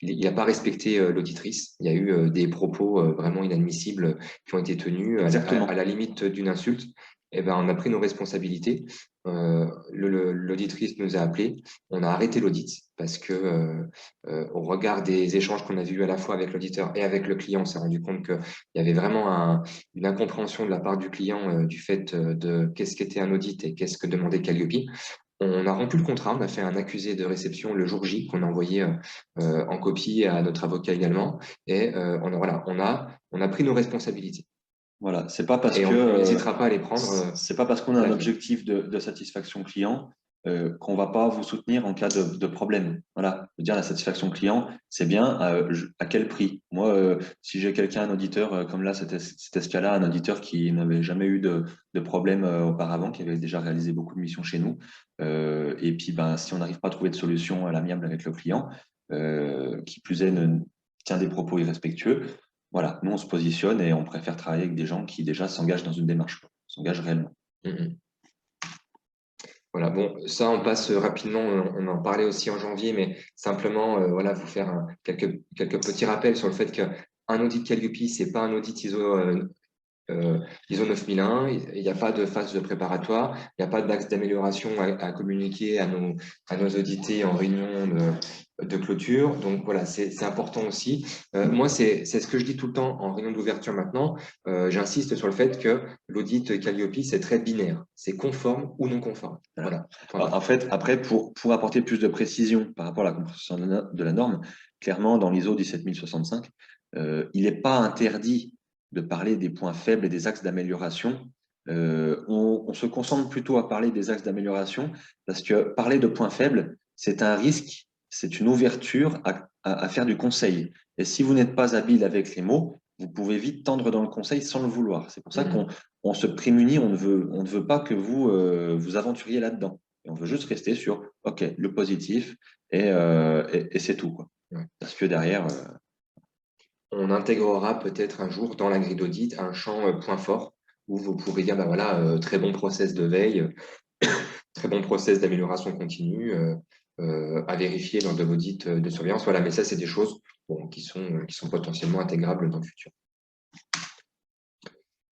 [SPEAKER 2] il n'a pas respecté l'auditrice. Il y a eu des propos vraiment inadmissibles qui ont été tenus
[SPEAKER 1] Exactement.
[SPEAKER 2] à la limite d'une insulte. Et ben, on a pris nos responsabilités. L'auditrice nous a appelés. On a arrêté l'audit parce que au regard des échanges qu'on a vus à la fois avec l'auditeur et avec le client, on s'est rendu compte qu'il y avait vraiment une incompréhension de la part du client du fait de qu'est-ce qu'était un audit et qu'est-ce que demandait Calliope. On a rompu le contrat, on a fait un accusé de réception le jour J qu'on a envoyé en copie à notre avocat également. Et on a pris nos responsabilités.
[SPEAKER 1] Voilà, c'est pas parce
[SPEAKER 2] Et
[SPEAKER 1] que
[SPEAKER 2] on n'hésitera pas à les prendre
[SPEAKER 1] c'est pas parce qu'on a
[SPEAKER 2] à
[SPEAKER 1] un
[SPEAKER 2] l'avenir.
[SPEAKER 1] objectif de satisfaction client qu'on va pas vous soutenir en cas de problème. Voilà, je veux dire la satisfaction client, c'est bien à quel prix. Moi, si j'ai quelqu'un, un auditeur comme là, cet cas-là, un auditeur qui n'avait jamais eu de problème auparavant, qui avait déjà réalisé beaucoup de missions chez nous, et puis ben si on n'arrive pas à trouver de solution à l'amiable avec le client, qui plus est tient des propos irrespectueux. Voilà, nous on se positionne et on préfère travailler avec des gens qui déjà s'engagent dans une démarche, s'engagent réellement.
[SPEAKER 2] Mhm. Voilà, bon, ça, on passe rapidement, on en parlait aussi en janvier, mais simplement, voilà, vous faire quelques petits rappels sur le fait qu'un audit Calliope, c'est pas un audit ISO 9001, il n'y a pas de phase de préparatoire, il n'y a pas d'axe d'amélioration à communiquer à nos audités en réunion de clôture. Donc voilà, c'est important aussi. Moi, c'est ce que je dis tout le temps en réunion d'ouverture maintenant. J'insiste sur le fait que l'audit Calliope, c'est très binaire. C'est conforme ou non conforme. Voilà.
[SPEAKER 1] En fait, après, pour apporter plus de précision par rapport à la compréhension de la norme, clairement, dans l'ISO 17065, il n'est pas interdit de parler des points faibles et des axes d'amélioration. On se concentre plutôt à parler des axes d'amélioration parce que parler de points faibles, c'est un risque, c'est une ouverture à faire du conseil. Et si vous n'êtes pas habile avec les mots, vous pouvez vite tendre dans le conseil sans le vouloir. C'est pour ça qu'on se prémunit, on ne veut pas que vous vous aventuriez là-dedans. Et on veut juste rester sur OK, le positif et c'est tout, quoi.
[SPEAKER 2] Ouais.
[SPEAKER 1] Parce que derrière.
[SPEAKER 2] On intégrera peut-être un jour dans la grille d'audit un champ point fort où vous pourrez dire, bah voilà, très bon process de veille, très bon process d'amélioration continue à vérifier lors de l'audit de surveillance. Voilà, mais ça, c'est des choses bon, qui sont potentiellement intégrables dans le futur.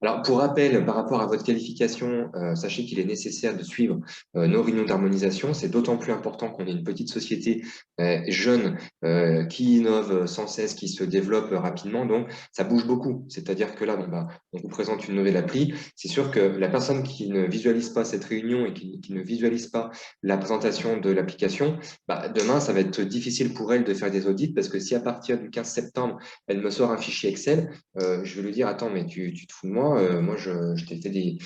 [SPEAKER 2] Alors, pour rappel, par rapport à votre qualification, sachez qu'il est nécessaire de suivre nos réunions d'harmonisation. C'est d'autant plus important qu'on est une petite société jeune qui innove sans cesse, qui se développe rapidement. Donc, ça bouge beaucoup. C'est-à-dire que là, bon, bah, on vous présente une nouvelle appli. C'est sûr que la personne qui ne visualise pas cette réunion et qui ne visualise pas la présentation de l'application, bah, demain, ça va être difficile pour elle de faire des audits parce que si à partir du 15 septembre, elle me sort un fichier Excel, je vais lui dire, attends, mais tu te fous de moi, moi je t'ai fait des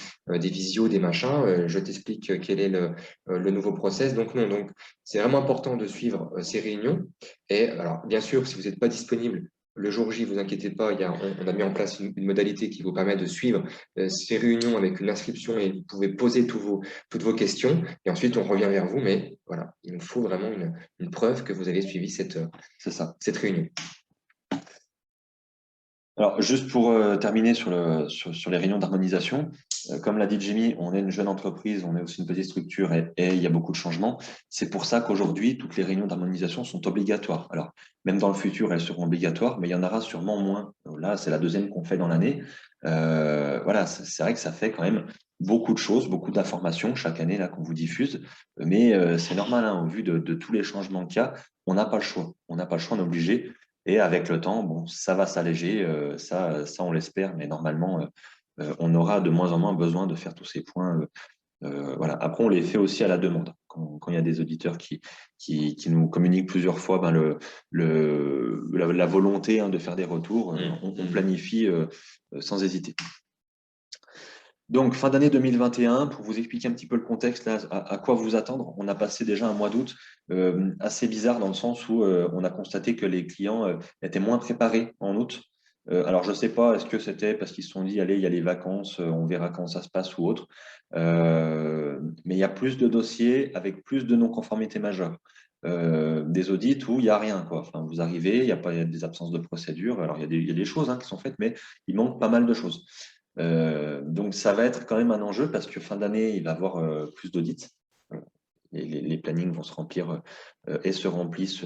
[SPEAKER 2] visios, des machins, je t'explique quel est le nouveau process. Donc non, donc c'est vraiment important de suivre ces réunions. Et alors, bien sûr, si vous n'êtes pas disponible le jour J, vous inquiétez pas, on a mis en place une modalité qui vous permet de suivre ces réunions avec une inscription et vous pouvez poser toutes vos questions. Et ensuite, on revient vers vous. Mais voilà, il nous faut vraiment une preuve que vous avez suivi cette réunion.
[SPEAKER 1] Alors, juste pour terminer sur les réunions d'harmonisation, comme l'a dit Jimmy, on est une jeune entreprise, on est aussi une petite structure et il y a beaucoup de changements. C'est pour ça qu'aujourd'hui, toutes les réunions d'harmonisation sont obligatoires. Alors, même dans le futur, elles seront obligatoires, mais il y en aura sûrement moins. Là, c'est la deuxième qu'on fait dans l'année. Voilà, c'est vrai que ça fait quand même beaucoup de choses, beaucoup d'informations chaque année là qu'on vous diffuse, mais c'est normal, hein, au vu de tous les changements qu'il y a, on n'a pas le choix. On n'a pas le choix, on est obligé. Et avec le temps, bon, ça va s'alléger, ça on l'espère, mais normalement, on aura de moins en moins besoin de faire tous ces points. Voilà. Après, on les fait aussi à la demande. Quand il y a des auditeurs qui nous communiquent plusieurs fois ben, la volonté de faire des retours, on planifie sans hésiter. Donc, fin d'année 2021, pour vous expliquer un petit peu le contexte, là, à quoi vous attendre, on a passé déjà un mois d'août assez bizarre dans le sens où on a constaté que les clients étaient moins préparés en août. Alors, je ne sais pas, est-ce que c'était parce qu'ils se sont dit, allez, il y a les vacances, on verra comment ça se passe ou autre. Mais il y a plus de dossiers avec plus de non-conformités majeures. des audits où il n'y a rien, quoi. Enfin, vous arrivez, il y a des absences de procédure. Alors, il y a des choses qui sont faites, mais il manque pas mal de choses. Donc, ça va être quand même un enjeu parce que fin d'année, il va y avoir plus d'audits. Et les plannings vont se remplir et se remplissent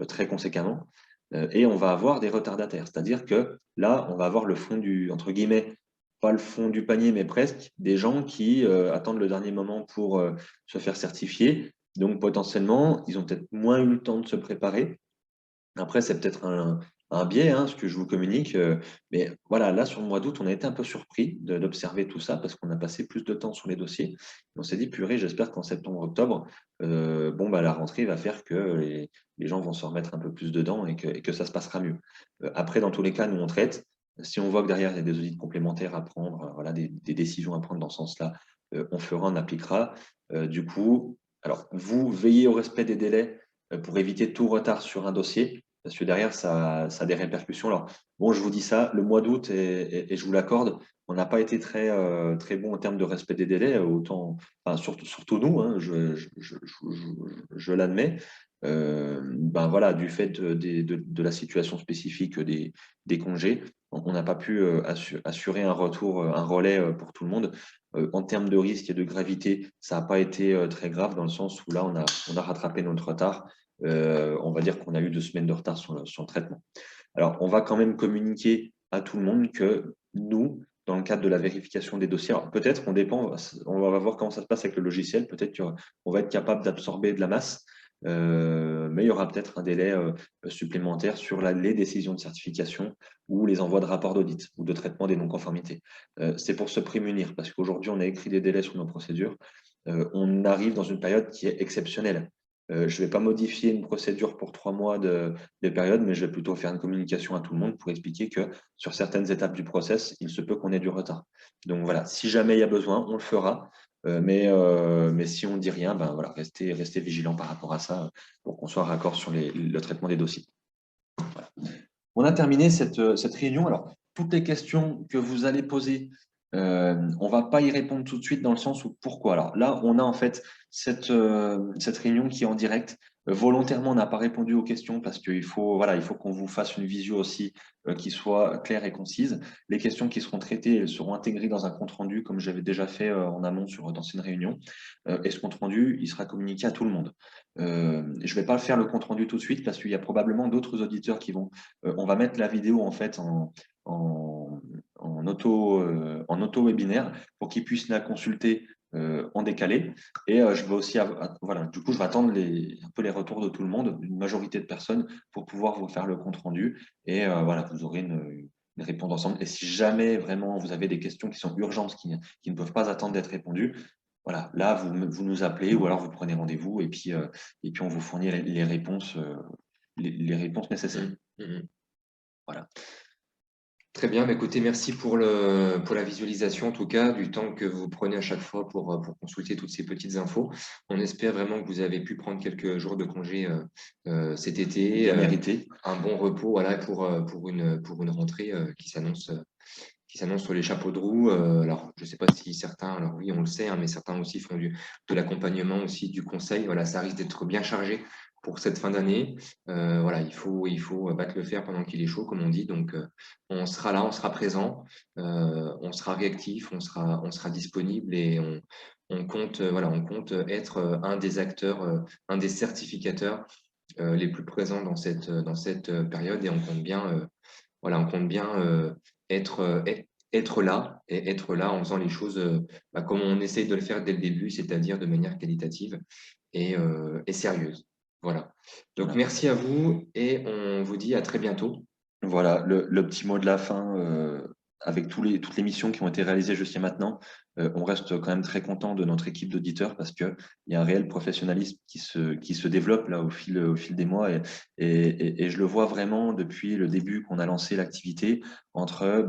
[SPEAKER 1] très conséquemment. Et on va avoir des retardataires. C'est-à-dire que là, on va avoir le fond entre guillemets, pas le fond du panier, mais presque, des gens qui attendent le dernier moment pour se faire certifier. Donc, potentiellement, ils ont peut-être moins eu le temps de se préparer. Après, c'est peut-être un biais, ce que je vous communique. Mais voilà, là, sur le mois d'août, on a été un peu surpris d'observer tout ça parce qu'on a passé plus de temps sur les dossiers. On s'est dit, purée, j'espère qu'en septembre-octobre, la rentrée va faire que les gens vont se remettre un peu plus dedans et que ça se passera mieux. Après, dans tous les cas, nous, on traite. Si on voit que derrière, il y a des audits complémentaires à prendre, voilà, des décisions à prendre dans ce sens-là, on fera, on appliquera. Du coup, alors, vous veillez au respect des délais pour éviter tout retard sur un dossier, parce que derrière, ça a des répercussions. Alors, bon, je vous dis ça, le mois d'août, et je vous l'accorde, on n'a pas été très bon en termes de respect des délais, autant, enfin, surtout nous, je l'admets. Voilà, du fait de la situation spécifique des congés, on n'a pas pu assurer un retour, un relais pour tout le monde. En termes de risque et de gravité, ça n'a pas été très grave dans le sens où là, on a rattrapé notre retard. On va dire qu'on a eu 2 semaines de retard sur le traitement. Alors, on va quand même communiquer à tout le monde que nous, dans le cadre de la vérification des dossiers, alors peut-être on dépend, on va voir comment ça se passe avec le logiciel, peut-être qu'on va être capable d'absorber de la masse, mais il y aura peut-être un délai supplémentaire sur les décisions de certification ou les envois de rapports d'audit ou de traitement des non-conformités. C'est pour se prémunir, parce qu'aujourd'hui, on a écrit des délais sur nos procédures. On arrive dans une période qui est exceptionnelle. Je ne vais pas modifier une procédure pour 3 mois de période, mais je vais plutôt faire une communication à tout le monde pour expliquer que sur certaines étapes du process, il se peut qu'on ait du retard. Donc voilà, si jamais il y a besoin, on le fera. Mais si on ne dit rien, voilà, restez vigilant par rapport à ça pour qu'on soit raccord sur le traitement des dossiers. Voilà. On a terminé cette réunion. Alors, toutes les questions que vous allez poser, on ne va pas y répondre tout de suite dans le sens où pourquoi. Alors là, on a en fait cette réunion qui est en direct. Volontairement, on n'a pas répondu aux questions parce qu'il faut, voilà, il faut qu'on vous fasse une visio aussi qui soit claire et concise. Les questions qui seront traitées, elles seront intégrées dans un compte rendu, comme j'avais déjà fait en amont sur d'anciennes réunions. Et ce compte rendu, il sera communiqué à tout le monde. Je ne vais pas faire le compte rendu tout de suite parce qu'il y a probablement d'autres auditeurs qui vont. On va mettre la vidéo en fait en auto-webinaire pour qu'ils puissent la consulter en décalé. Et je vais aussi, voilà, du coup, je vais attendre un peu les retours de tout le monde, une majorité de personnes, pour pouvoir vous faire le compte rendu. Et voilà, vous aurez une réponse ensemble. Et si jamais vraiment vous avez des questions qui sont urgentes, qui ne peuvent pas attendre d'être répondues, voilà, là, vous nous appelez ou alors vous prenez rendez-vous et puis on vous fournit les réponses, les réponses nécessaires. Voilà.
[SPEAKER 2] Très bien, écoutez, merci pour la visualisation, en tout cas, du temps que vous prenez à chaque fois pour consulter toutes ces petites infos. On espère vraiment que vous avez pu prendre quelques jours de congé cet été.
[SPEAKER 1] Bien mérité.
[SPEAKER 2] Un bon repos, voilà, pour une rentrée qui s'annonce sur les chapeaux de roue. Alors, je ne sais pas si certains, alors oui, on le sait, mais certains aussi font de l'accompagnement, aussi du conseil. Voilà, ça risque d'être bien chargé pour cette fin d'année. Voilà, il faut battre le fer pendant qu'il est chaud, comme on dit. Donc, on sera là, on sera présent, on sera réactif, on sera disponible et on compte, on compte être un des acteurs, un des certificateurs les plus présents dans cette période et on compte bien, être là et être là en faisant les choses comme on essaye de le faire dès le début, c'est-à-dire de manière qualitative et sérieuse. Voilà. Donc,
[SPEAKER 1] Voilà.
[SPEAKER 2] merci à vous et on vous dit à très bientôt.
[SPEAKER 1] Voilà, le petit mot de la fin, avec toutes les missions qui ont été réalisées jusqu'à maintenant, on reste quand même très content de notre équipe d'auditeurs parce qu'il y a un réel professionnalisme qui se développe là au fil des mois et je le vois vraiment depuis le début qu'on a lancé l'activité entre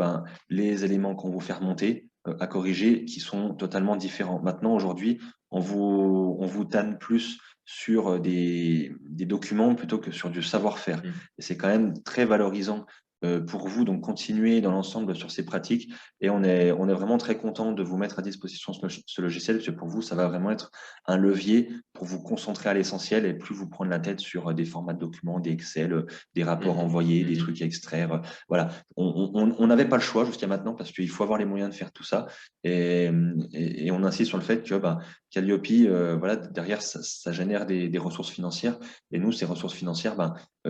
[SPEAKER 1] les éléments qu'on vous fait remonter à corriger qui sont totalement différents. Maintenant, aujourd'hui, on vous tanne plus sur des documents plutôt que sur du savoir-faire. Et c'est quand même très valorisant pour vous, donc continuer dans l'ensemble sur ces pratiques. Et on est vraiment très content de vous mettre à disposition ce logiciel, parce que pour vous, ça va vraiment être un levier pour vous concentrer à l'essentiel et plus vous prendre la tête sur des formats de documents, des Excel, des rapports
[SPEAKER 2] Mhm.
[SPEAKER 1] envoyés, des
[SPEAKER 2] Mhm.
[SPEAKER 1] trucs à extraire. Voilà, on n'avait pas le choix jusqu'à maintenant parce qu'il faut avoir les moyens de faire tout ça. Et on insiste sur le fait que Calliope, voilà, derrière, ça génère des ressources financières. Et nous, ces ressources financières,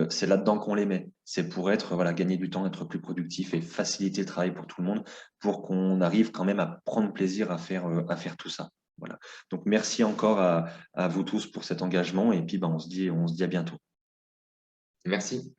[SPEAKER 1] c'est là-dedans qu'on les met. C'est pour être, voilà, gagner du temps, être plus productif et faciliter le travail pour tout le monde, pour qu'on arrive quand même à prendre plaisir à faire tout ça. Voilà. Donc, merci encore à vous tous pour cet engagement. Et puis, on se dit à bientôt.
[SPEAKER 2] Merci.